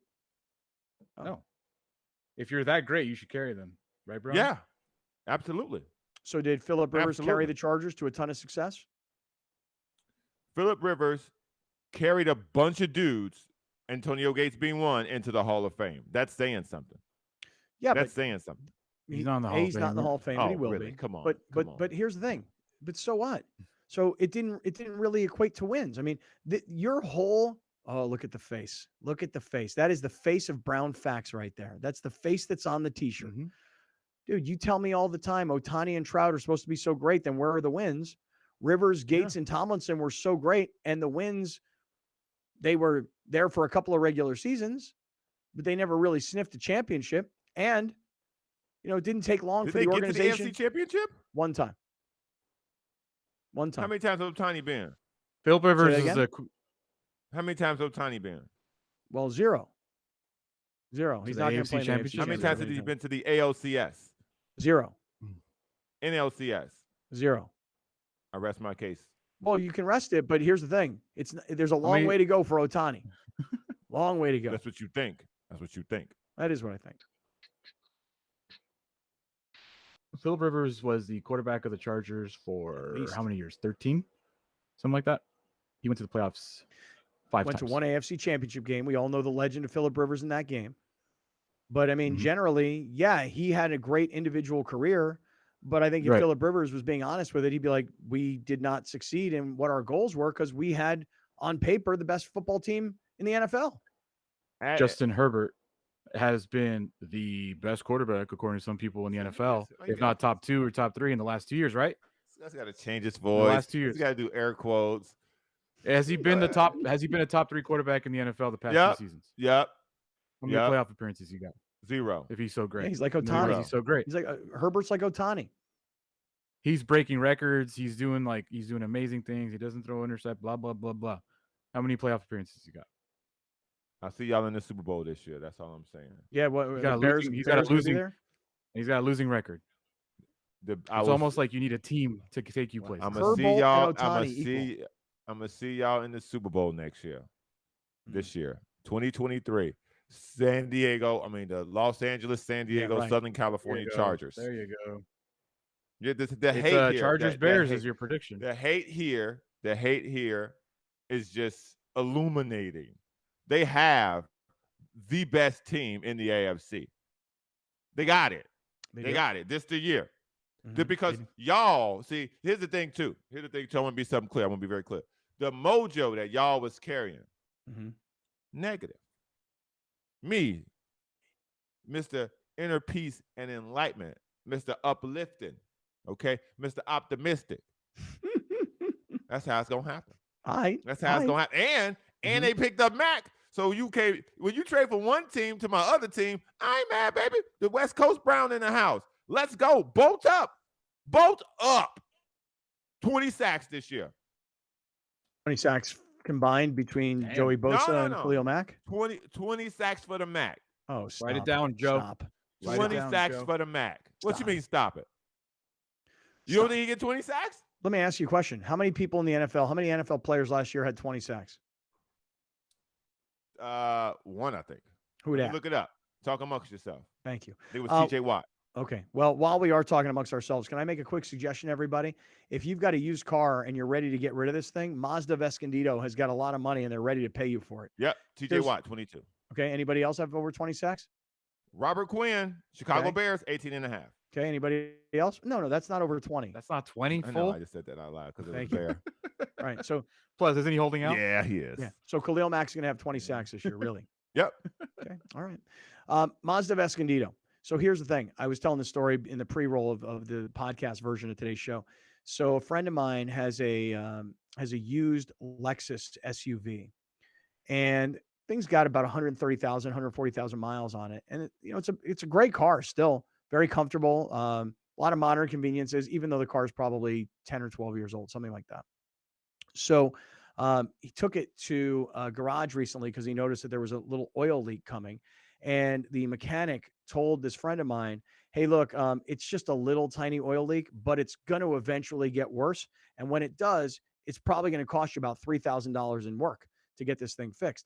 Oh. No. If you're that great, you should carry them. Right, bro? Yeah, absolutely. So did Phillip Rivers carry the Chargers to a ton of success? Phillip Rivers carried a bunch of dudes, Antonio Gates being one, into the Hall of Fame. That's saying something. Yeah, that's saying something. He's not in the Hall of Fame. He's not in the Hall of Fame, but he will really? be. Come on. But here's the thing. But so what? So it didn't really equate to wins. I mean, your whole look at the face. Look at the face. That is the face of Brown Facts right there. That's the face that's on the t-shirt. Mm-hmm. Dude, you tell me all the time Ohtani and Trout are supposed to be so great, then where are the wins? Rivers, Gates, and Tomlinson were so great, and the wins, they were there for a couple of regular seasons, but they never really sniffed a championship. And, it didn't take long for the organization. Did they get to the AFC Championship? One time. How many times has Ohtani been? Phillip Rivers is How many times has Ohtani been? Well, 0. He's not going to play in the AFC Championship. How many times has he been to the ALCS? 0. NLCS? 0. I rest my case. Well, you can rest it, but here's the thing. There's a long way to go for Ohtani. Long way to go. That's what you think. That is what I think. Phillip Rivers was the quarterback of the Chargers for how many years? 13? Something like that. He went to the playoffs 5 times. Went to one AFC Championship game. We all know the legend of Phillip Rivers in that game. But, I mean, generally, yeah, he had a great individual career. But I think if Phillip Rivers was being honest with it, he'd be like, we did not succeed in what our goals were because we had, on paper, the best football team in the NFL. Justin Herbert has been the best quarterback, according to some people in the NFL, if not top 2 or top 3 in the last 2 years, right? That's got to change his voice. The last 2 years. He's got to do air quotes. Has he been a top 3 quarterback in the NFL the past 2 seasons? Yep. How many playoff appearances you got? 0. If he's so great. Yeah, he's like Ohtani. He's so great. He's like Herbert's like Ohtani. He's breaking records. He's doing amazing things. He doesn't throw intercept, blah, blah, blah, blah. How many playoff appearances you got? I'll see y'all in the Super Bowl this year. That's all I'm saying. Yeah, he's got a losing record. It's almost like you need a team to take you places. I'm gonna see y'all. I'm gonna see y'all in the Super Bowl next year. This year, 2023, the Los Angeles, San Diego, Southern California Chargers. There you go. Yeah, the hate here. Chargers Bears is your prediction. The hate here is just illuminating. They have the best team in the AFC. They got it. They got it. This the year. Because y'all, see, here's the thing too. I want to be something clear. I want to be very clear. The mojo that y'all was carrying, negative. Me, Mr. Inner Peace and Enlightenment, Mr. Uplifting, okay, Mr. Optimistic. That's how it's gonna happen. That's how it's gonna happen. And they picked up Mac. So when you trade from one team to my other team, I ain't mad, baby. The West Coast Brown in the house. Let's go. Bolt up. 20 sacks this year. 20 sacks combined between Joey Bosa and Khalil Mack? 20 sacks for the Mac. Oh, stop. Write it down, Joe. Stop. 20 sacks for the Mac. What you mean stop it? You don't think he get 20 sacks? Let me ask you a question. How many people in the NFL, how many NFL players last year had 20 sacks? One, I think. Who that? Look it up. Talk amongst yourself. Thank you. It was TJ Watt. Okay. Well, while we are talking amongst ourselves, can I make a quick suggestion, everybody? If you've got a used car and you're ready to get rid of this thing, Mazda of Escondido has got a lot of money and they're ready to pay you for it. Yep. TJ Watt, 22. Okay. Anybody else have over 20 sacks? Robert Quinn, Chicago Bears, 18.5. Okay. Anybody else? No, that's not over 20. That's not 20 full? I know, I just said that out loud because it was fair. All right. So, plus, isn't he holding out? Yeah, he is. Yeah. So Khalil Mack's going to have 20 sacks this year, really? Yep. Okay. All right. Mazda of Escondido. So here's the thing. I was telling the story in the pre-roll of the podcast version of today's show. So a friend of mine has a used Lexus SUV, and thing's got about 130,000, 140,000 miles on it. And it's a great car still, very comfortable. A lot of modern conveniences, even though the car is probably 10 or 12 years old, something like that. So he took it to a garage recently because he noticed that there was a little oil leak coming. And the mechanic told this friend of mine, hey, look, it's just a little tiny oil leak, but it's going to eventually get worse. And when it does, it's probably going to cost you about $3,000 in work to get this thing fixed.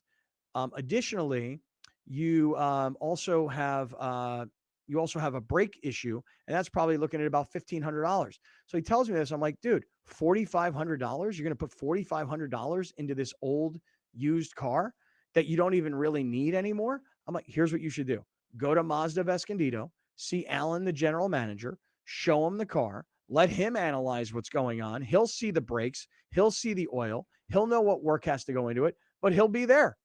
Additionally, you also have a brake issue, and that's probably looking at about $1,500. So he tells me this. I'm like, dude, $4,500? You're going to put $4,500 into this old used car that you don't even really need anymore? I'm like, here's what you should do. Go to Mazda of Escondido, see Alan, the general manager, show him the car, let him analyze what's going on. He'll see the brakes, he'll see the oil, he'll know what work has to go into it, but he'll be there.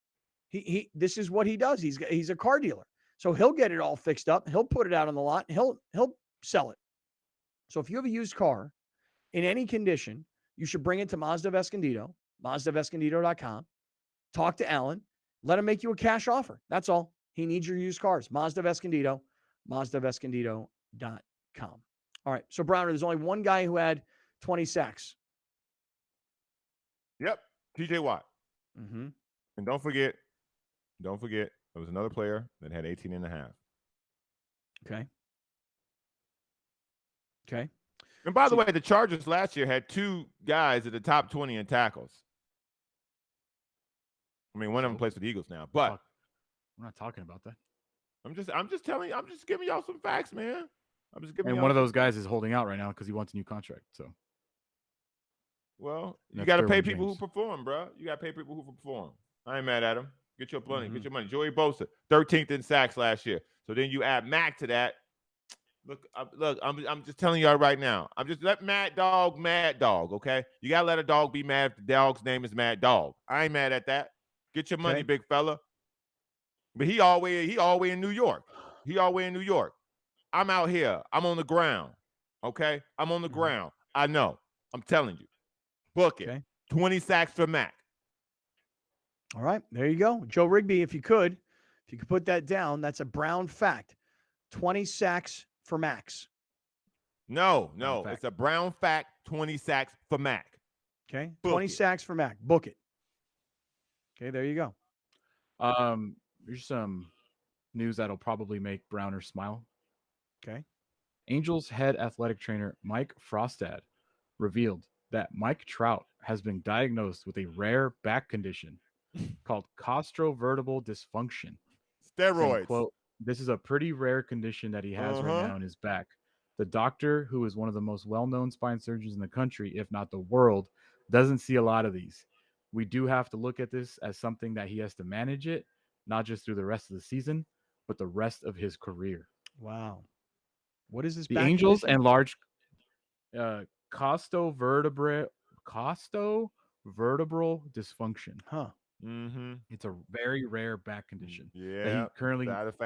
This is what he does. He's a car dealer. So he'll get it all fixed up. He'll put it out on the lot. And he'll sell it. So if you have a used car in any condition, you should bring it to Mazda of Escondido, MazdaofEscondido.com. Talk to Alan. Let him make you a cash offer. That's all. He needs your used cars. Mazda of Escondido, MazdaofEscondido.com. All right. So Browner, there's only one guy who had 20 sacks. Yep. TJ Watt. Mm-hmm. And don't forget, there was another player that had 18 and a half. Okay. And by the way, the Chargers last year had two guys at the top 20 in tackles. I mean, one of them plays for the Eagles now, but we're not talking about that. I'm just telling you, I'm just giving y'all some facts, man. I'm just giving. And one of those guys is holding out right now because he wants a new contract. So, well, you got to pay people who perform, bro. You got to pay people who perform. I ain't mad at him. Get your money. Get your money. Joey Bosa, 13th in sacks last year. So then you add Mac to that. Look, I'm just telling y'all right now. I'm just let Mad Dog, okay? You got to let a dog be mad if the dog's name is Mad Dog. I ain't mad at that. Get your money, big fella. But he always in New York. I'm out here. I'm on the ground, okay? I'm on the ground. I know. I'm telling you. Book it. 20 sacks for Mac. All right, there you go. Joe Rigby, if you could put that down, that's a Brown fact. 20 sacks for Max. No, it's a Brown fact, 20 sacks for Mac. Okay, 20 sacks for Mac. Book it. Okay, there you go. Here's some news that'll probably make Browner smile. Okay. Angels head athletic trainer Mike Frostad revealed that Mike Trout has been diagnosed with a rare back condition called costovertebral dysfunction. Steroids. Saying, quote, this is a pretty rare condition that he has right now in his back. The doctor, who is one of the most well-known spine surgeons in the country, if not the world, doesn't see a lot of these. We do have to look at this as something that he has to manage it, not just through the rest of the season, but the rest of his career. Wow. What is this? The Angels condition? And large costovertebral dysfunction. Huh. Mm-hmm. It's a very rare back condition. Yeah.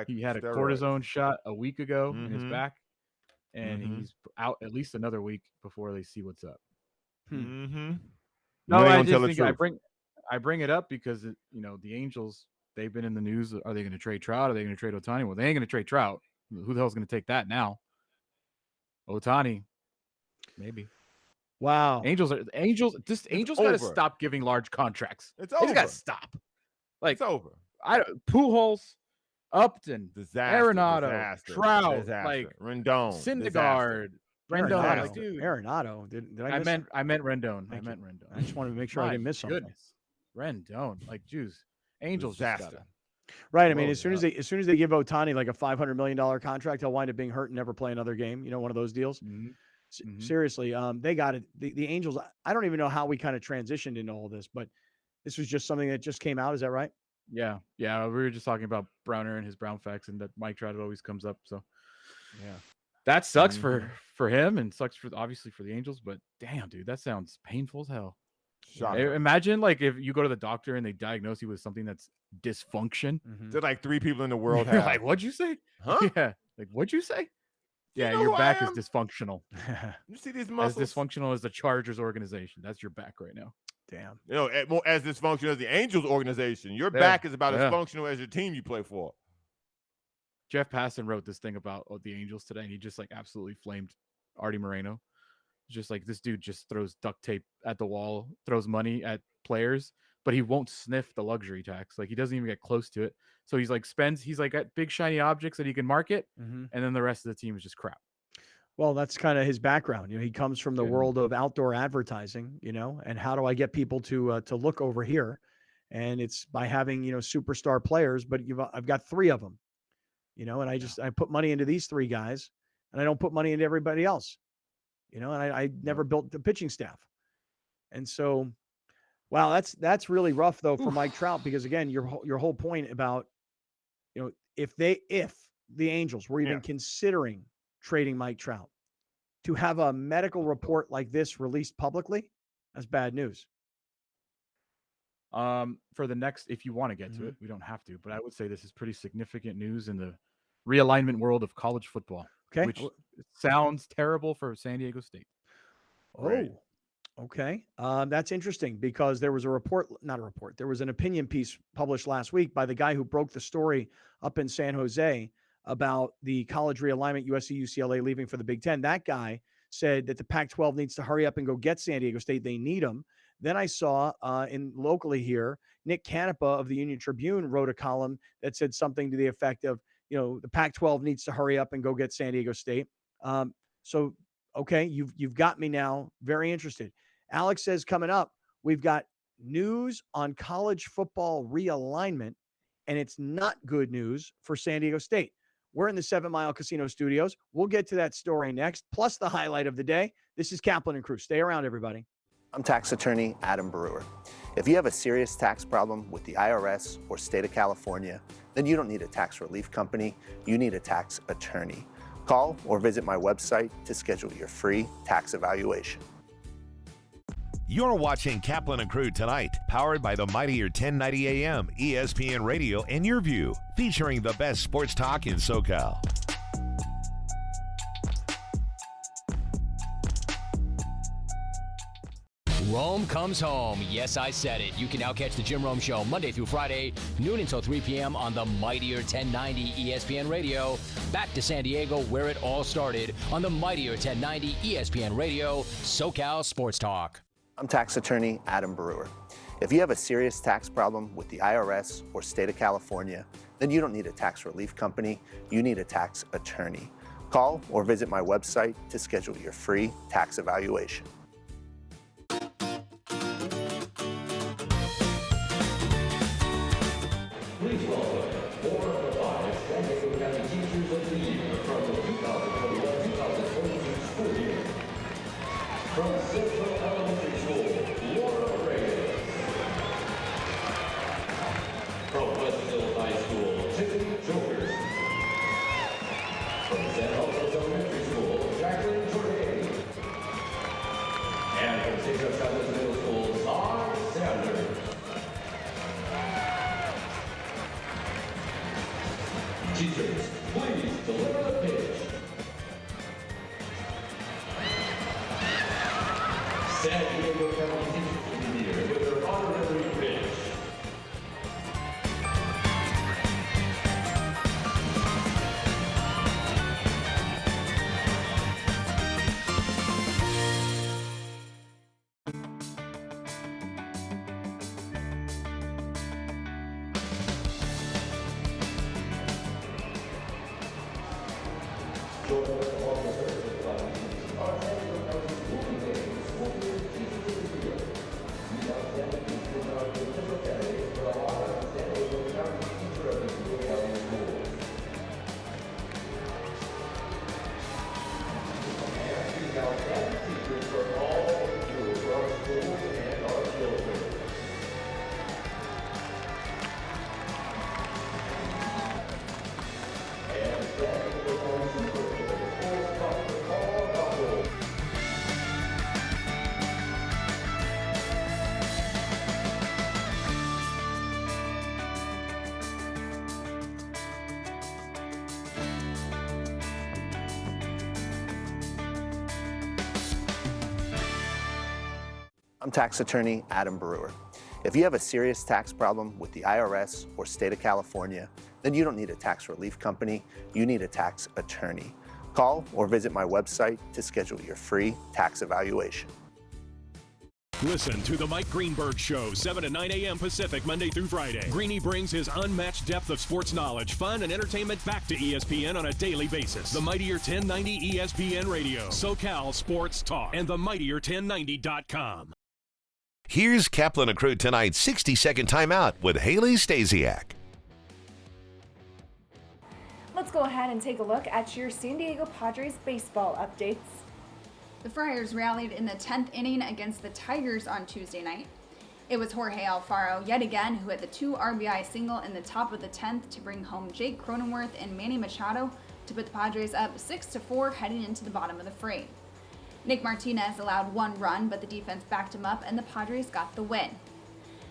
He had a cortisone shot a week ago in his back, and he's out at least another week before they see what's up. Mm-hmm. No, I just think I bring it up because the Angels, they've been in the news. Are they going to trade Trout? Are they going to trade Ohtani? Well, they ain't going to trade Trout. Who the hell's going to take that now? Ohtani, maybe. Wow. Angels got to stop giving large contracts. It's over. They got to stop. Like, it's over. Pujols, Upton, Arenado, Trout, like Rendon, Syndergaard, Rendon. Like, dude, Arenado. Did I meant Rendon. I just wanted to make sure I didn't miss something. Goodness. Rendon, like, juice. Angels disaster. Right. I mean, as soon as they give Ohtani like a $500 million contract, he'll wind up being hurt and never play another game. One of those deals. Seriously, they got it. The Angels. I don't even know how we kind of transitioned into all this, but this was just something that just came out. Is that right? Yeah. We were just talking about Browner and his Brown facts, and that Mike Trout always comes up. So, yeah, that sucks for him, and sucks obviously for the Angels. But damn, dude, that sounds painful as hell. Imagine like if you go to the doctor and they diagnose you with something that's dysfunction. There's like 3 people in the world. You're like, what'd you say? Huh? Yeah. Like, what'd you say? Yeah, know your who back I is am? dysfunctional. You see these muscles? As dysfunctional as the Chargers organization. That's your back right now. Damn. More as dysfunctional as the Angels organization. Your back is about as functional as your team you play for. Jeff Passan wrote this thing about the Angels today, and he just like absolutely flamed Artie Moreno. Just like, this dude just throws duct tape at the wall, throws money at players, but he won't sniff the luxury tax. Like he doesn't even get close to it. So he's like got big shiny objects that he can market, and then the rest of the team is just crap. Well, that's kind of his background. He comes from the world of outdoor advertising, and how do I get people to look over here? And it's by having, superstar players, but I've got 3 of them, and I put money into these 3 guys and I don't put money into everybody else, and I never built the pitching staff. And so, wow, that's really rough though for Mike Trout, because again, your whole point about, if the Angels were even considering trading Mike Trout, to have a medical report like this released publicly, that's bad news. For the next, if you want to get to it, we don't have to, but I would say this is pretty significant news in the realignment world of college football. Okay. Which sounds terrible for San Diego State. Right. Okay. That's interesting, because there was there was an opinion piece published last week by the guy who broke the story up in San Jose about the college realignment, USC, UCLA leaving for the Big Ten. That guy said that the Pac-12 needs to hurry up and go get San Diego State. They need them. Then I saw locally here, Nick Canepa of the Union Tribune wrote a column that said something to the effect of, the Pac-12 needs to hurry up and go get San Diego State. So, okay, you've got me now very interested. Alex says coming up, we've got news on college football realignment, and it's not good news for San Diego State. We're in the 7 Mile Casino Studios. We'll get to that story next, plus the highlight of the day. This is Kaplan and Crew. Stay around, everybody. I'm tax attorney Adam Brewer. If you have a serious tax problem with the IRS or state of California, then you don't need a tax relief company. You need a tax attorney. Call or visit my website to schedule your free tax evaluation. You're watching Kaplan and Crew tonight, powered by the mightier 1090 AM, ESPN Radio, and Your View, featuring the best sports talk in SoCal. Rome comes home. Yes, I said it. You can now catch the Jim Rome Show Monday through Friday, noon until 3 p.m. on the mightier 1090 ESPN Radio. Back to San Diego, where it all started, on the mightier 1090 ESPN Radio, SoCal Sports Talk. I'm tax attorney Adam Brewer. If you have a serious tax problem with the IRS or state of California, then you don't need a tax relief company. You need a tax attorney. Call or visit my website to schedule your free tax evaluation. Please welcome 4 of the 5 San Diego County Teachers of the Year from the 2021-2022 school year. From Central Elementary School, Laura Reyes. From Westville High School, Tiffany Jokers. From San Jose Elementary School, Jacqueline Jordan. And from St. Joe Chavez Middle School, Todd Sanders. Teachers, please deliver the pitch. San Diego County Teachers of the Year with their honorary pitch. I'm tax attorney Adam Brewer. If you have a serious tax problem with the IRS or state of California, then you don't need a tax relief company. You need a tax attorney. Call or visit my website to schedule your free tax evaluation. Listen to the Mike Greenberg Show, 7 to 9 a.m. Pacific, Monday through Friday. Greeny brings his unmatched depth of sports knowledge, fun, and entertainment back to ESPN on a daily basis. The Mightier 1090 ESPN Radio, SoCal Sports Talk, and the Mightier1090.com. Here's Kaplan and Crew tonight's 60-second timeout with Haley Stasiak. Let's go ahead and take a look at your San Diego Padres baseball updates. The Friars rallied in the 10th inning against the Tigers on Tuesday night. It was Jorge Alfaro yet again who hit the 2 RBI single in the top of the 10th to bring home Jake Cronenworth and Manny Machado to put the Padres up 6-4 heading into the bottom of the frame. Nick Martinez allowed 1 run, but the defense backed him up and the Padres got the win.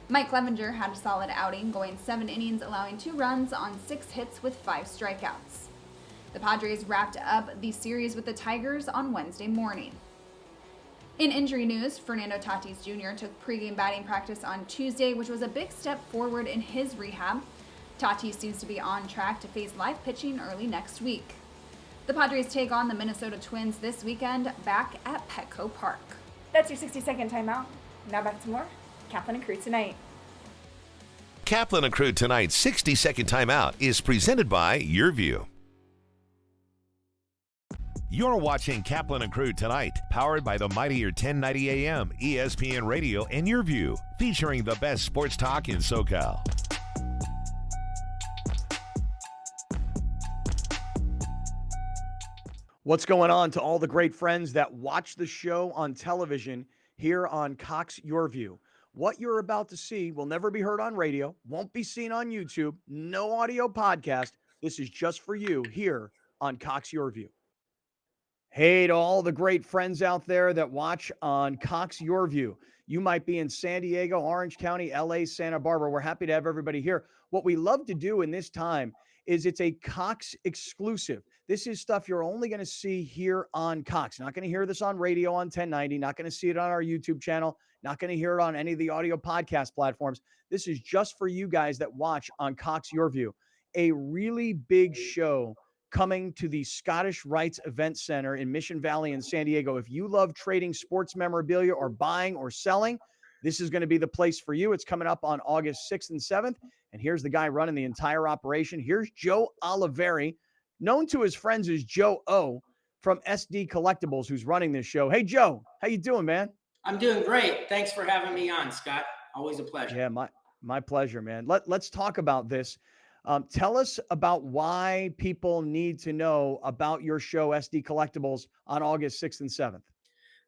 Mike Clevenger had a solid outing, going 7 innings, allowing 2 runs on 6 hits with 5 strikeouts. The Padres wrapped up the series with the Tigers on Wednesday morning. In injury news, Fernando Tatis Jr. took pregame batting practice on Tuesday, which was a big step forward in his rehab. Tatis seems to be on track to face live pitching early next week. The Padres take on the Minnesota Twins this weekend back at Petco Park. That's your 60-second timeout. Now back to more Kaplan and Crew tonight. Kaplan and Crew tonight's 60-second timeout is presented by YourView. You're watching Kaplan and Crew tonight, powered by the Mightier 1090 AM, ESPN Radio, and YourView, featuring the best sports talk in SoCal. What's going on to all the great friends that watch the show on television here on Cox YourView? What you're about to see will never be heard on radio, won't be seen on YouTube, no audio podcast. This is just for you here on Cox YourView. Hey to all the great friends out there that watch on Cox YourView. You might be in San Diego, Orange County, LA, Santa Barbara. We're happy to have everybody here. What we love to do in this time is it's a Cox exclusive. This is stuff you're only going to see here on Cox. Not going to hear this on radio on 1090. Not going to see it on our YouTube channel. Not going to hear it on any of the audio podcast platforms. This is just for you guys that watch on Cox YourView. A really big show coming to the Scottish Rites Event Center in Mission Valley in San Diego. If you love trading sports memorabilia or buying or selling, this is going to be the place for you. It's coming up on August 6th and 7th. And here's the guy running the entire operation. Here's Joe Oliveri, known to his friends as Joe O from SD Collectibles, who's running this show. Hey, Joe, how you doing, man? I'm doing great. Thanks for having me on, Scott. Always a pleasure. Yeah, my pleasure, man. Let's talk about this. Tell us about why people need to know about your show, SD Collectibles, on August 6th and 7th.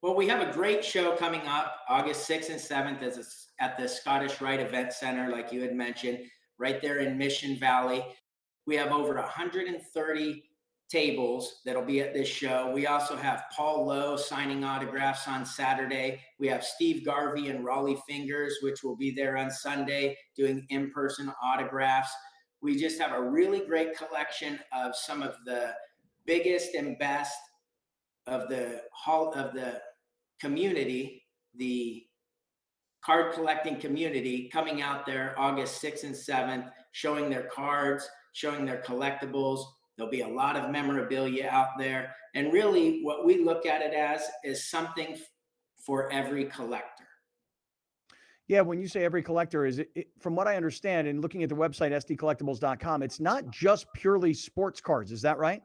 Well, we have a great show coming up August 6th and 7th at the Scottish Rite Event Center, like you had mentioned, right there in Mission Valley. We have over 130 tables that'll be at this show. We also have Paul Lowe signing autographs on Saturday. We have Steve Garvey and Raleigh Fingers, which will be there on Sunday doing in-person autographs. We just have a really great collection of some of the biggest and best of the community, the card collecting community, coming out there August 6th and 7th, showing their cards, showing their collectibles. There'll be a lot of memorabilia out there. And really what we look at it as is something for every collector. Yeah, when you say every collector, is it, from what I understand and looking at the website, sdcollectibles.com, it's not just purely sports cards. Is that right?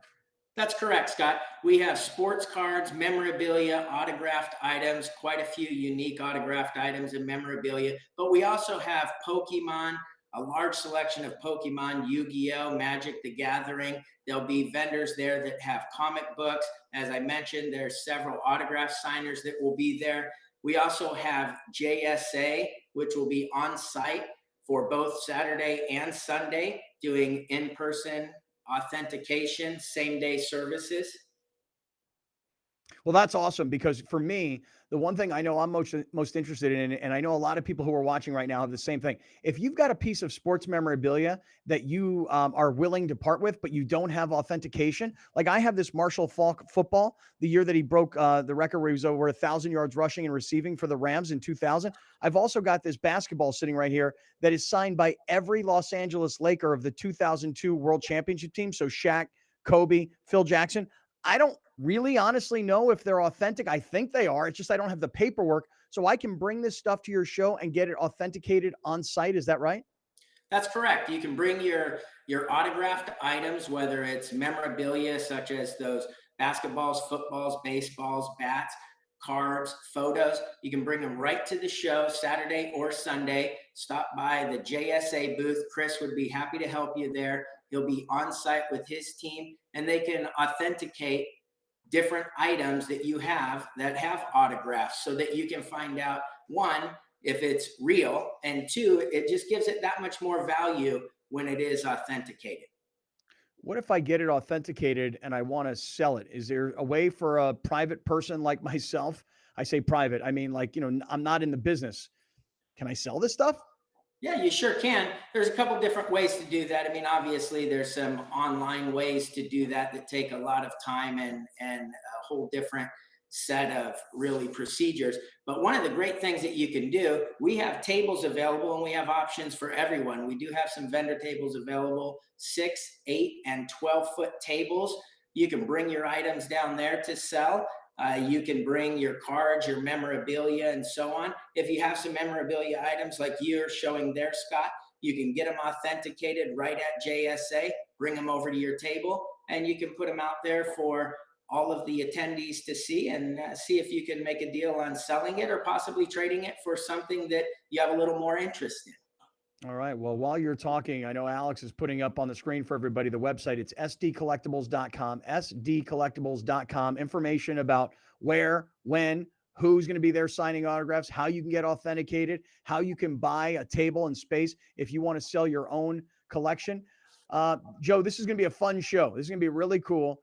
That's correct, Scott. We have sports cards, memorabilia, autographed items, quite a few unique autographed items and memorabilia. But we also have Pokemon, a large selection of Pokemon, Yu-Gi-Oh!, Magic the Gathering. There'll be vendors there that have comic books. As I mentioned, there's several autograph signers that will be there. We also have JSA, which will be on site for both Saturday and Sunday, doing in-person authentication, same-day services. Well, that's awesome, because for me, the one thing I know I'm most interested in, and I know a lot of people who are watching right now have the same thing. If you've got a piece of sports memorabilia that you are willing to part with, but you don't have authentication, like I have this Marshall Faulk football, the year that he broke the record where he was over 1,000 yards rushing and receiving for the Rams in 2000. I've also got this basketball sitting right here that is signed by every Los Angeles Laker of the 2002 World Championship team. So Shaq, Kobe, Phil Jackson. I don't really honestly know if they're authentic. I think they are. It's just I don't have the paperwork. So I can bring this stuff to your show and get it authenticated on site. Is that right? That's correct. You can bring your autographed items, whether it's memorabilia such as those basketballs, footballs, baseballs, bats, cards, photos. You can bring them right to the show Saturday or Sunday. Stop by the JSA booth. Chris would be happy to help you there. He'll be on site with his team, and they can authenticate different items that you have that have autographs so that you can find out, one, if it's real, and two, it just gives it that much more value when it is authenticated. What if I get it authenticated and I want to sell it? Is there a way for a private person like myself? I say private, I mean, like, I'm not in the business. Can I sell this stuff? Yeah, you sure can. There's a couple different ways to do that. I mean, obviously there's some online ways to do that take a lot of time and a whole different set of really procedures. But one of the great things that you can do, we have tables available and we have options for everyone. We do have some vendor tables available, 6, 8, and 12-foot tables. You can bring your items down there to sell. You can bring your cards, your memorabilia, and so on. If you have some memorabilia items like you're showing there, Scott, you can get them authenticated right at JSA, bring them over to your table, and you can put them out there for all of the attendees to see and see if you can make a deal on selling it or possibly trading it for something that you have a little more interest in. All right. Well, while you're talking, I know Alex is putting up on the screen for everybody the website. It's sdcollectibles.com, sdcollectibles.com. Information about where, when, who's going to be there signing autographs, how you can get authenticated, how you can buy a table and space if you want to sell your own collection. Joe, this is going to be a fun show. This is going to be really cool.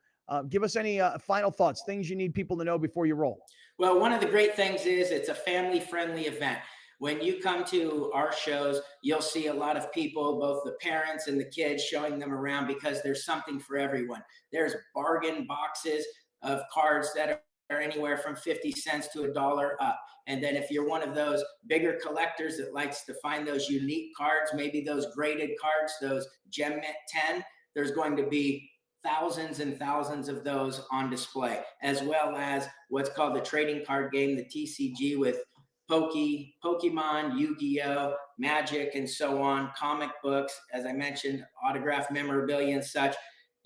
Give us any final thoughts, things you need people to know before you roll. Well, one of the great things is it's a family-friendly event. When you come to our shows, you'll see a lot of people, both the parents and the kids, showing them around because there's something for everyone. There's bargain boxes of cards that are anywhere from 50 cents to $1 up. And then if you're one of those bigger collectors that likes to find those unique cards, maybe those graded cards, those Gem Mint 10, there's going to be thousands and thousands of those on display, as well as what's called the trading card game, the TCG, with Pokemon, Yu-Gi-Oh, Magic, and so on, comic books, as I mentioned, autographed memorabilia and such.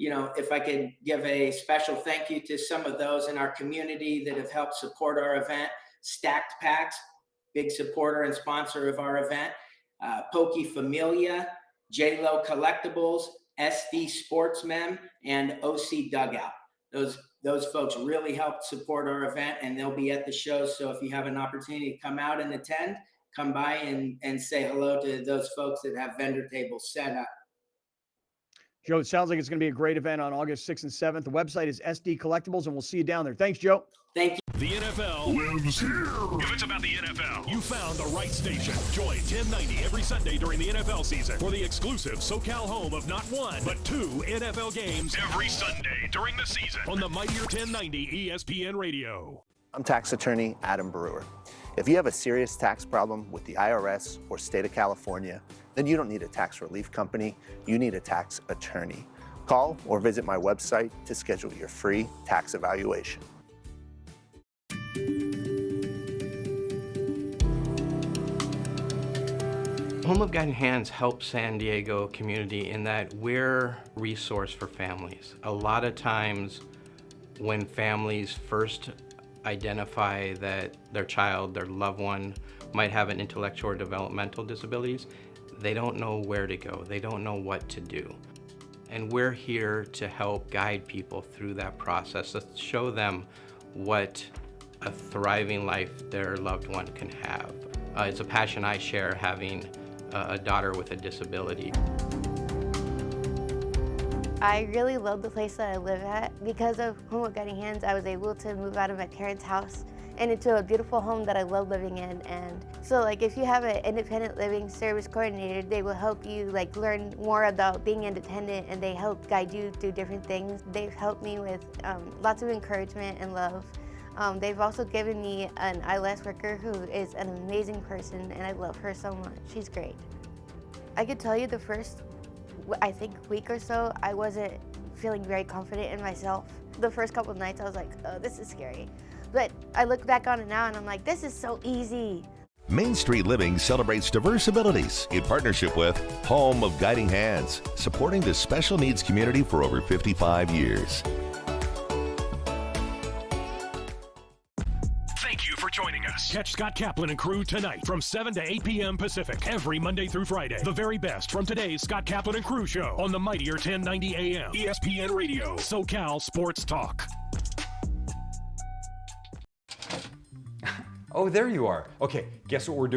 If I could give a special thank you to some of those in our community that have helped support our event. Stacked Packs, big supporter and sponsor of our event. Poke Familia, J-Lo Collectibles, SD Sportsmen, and OC Dugout. Those folks really helped support our event, and they'll be at the show. So if you have an opportunity to come out and attend, come by and say hello to those folks that have vendor tables set up. Joe, it sounds like it's going to be a great event on August 6th and 7th. The website is SD Collectibles, and we'll see you down there. Thanks, Joe. Thank you. The NFL lives here. If it's about the NFL, you found the right station. Join 1090 every Sunday during the NFL season for the exclusive SoCal home of not one, but 2 NFL games every Sunday during the season on the Mightier 1090 ESPN Radio. I'm tax attorney Adam Brewer. If you have a serious tax problem with the IRS or state of California, then you don't need a tax relief company, you need a tax attorney. Call or visit my website to schedule your free tax evaluation. Home of Guiding Hands helps San Diego community in that we're a resource for families. A lot of times when families first identify that their child, their loved one, might have an intellectual or developmental disabilities, they don't know where to go. They don't know what to do. And we're here to help guide people through that process, to show them what a thriving life their loved one can have. It's a passion I share, having a daughter with a disability. I really love the place that I live at. Because of Home of Guiding Hands, I was able to move out of my parents' house and into a beautiful home that I love living in. And so if you have an independent living service coordinator, they will help you learn more about being independent, and they help guide you through different things. They've helped me with lots of encouragement and love. They've also given me an ILS worker who is an amazing person, and I love her so much. She's great. I could tell you the first, I think, week or so, I wasn't feeling very confident in myself. the first couple of nights I was like, oh, this is scary. But I look back on it now and I'm like, this is so easy. Main Street Living celebrates diverse abilities in partnership with Home of Guiding Hands, supporting the special needs community for over 55 years. Thank you for joining us. Catch Scott Kaplan and crew tonight from 7 to 8 p.m. Pacific every Monday through Friday. The very best from today's Scott Kaplan and crew show on the mightier 1090 AM ESPN Radio, SoCal Sports Talk. Oh, there you are. Okay, guess what we're doing?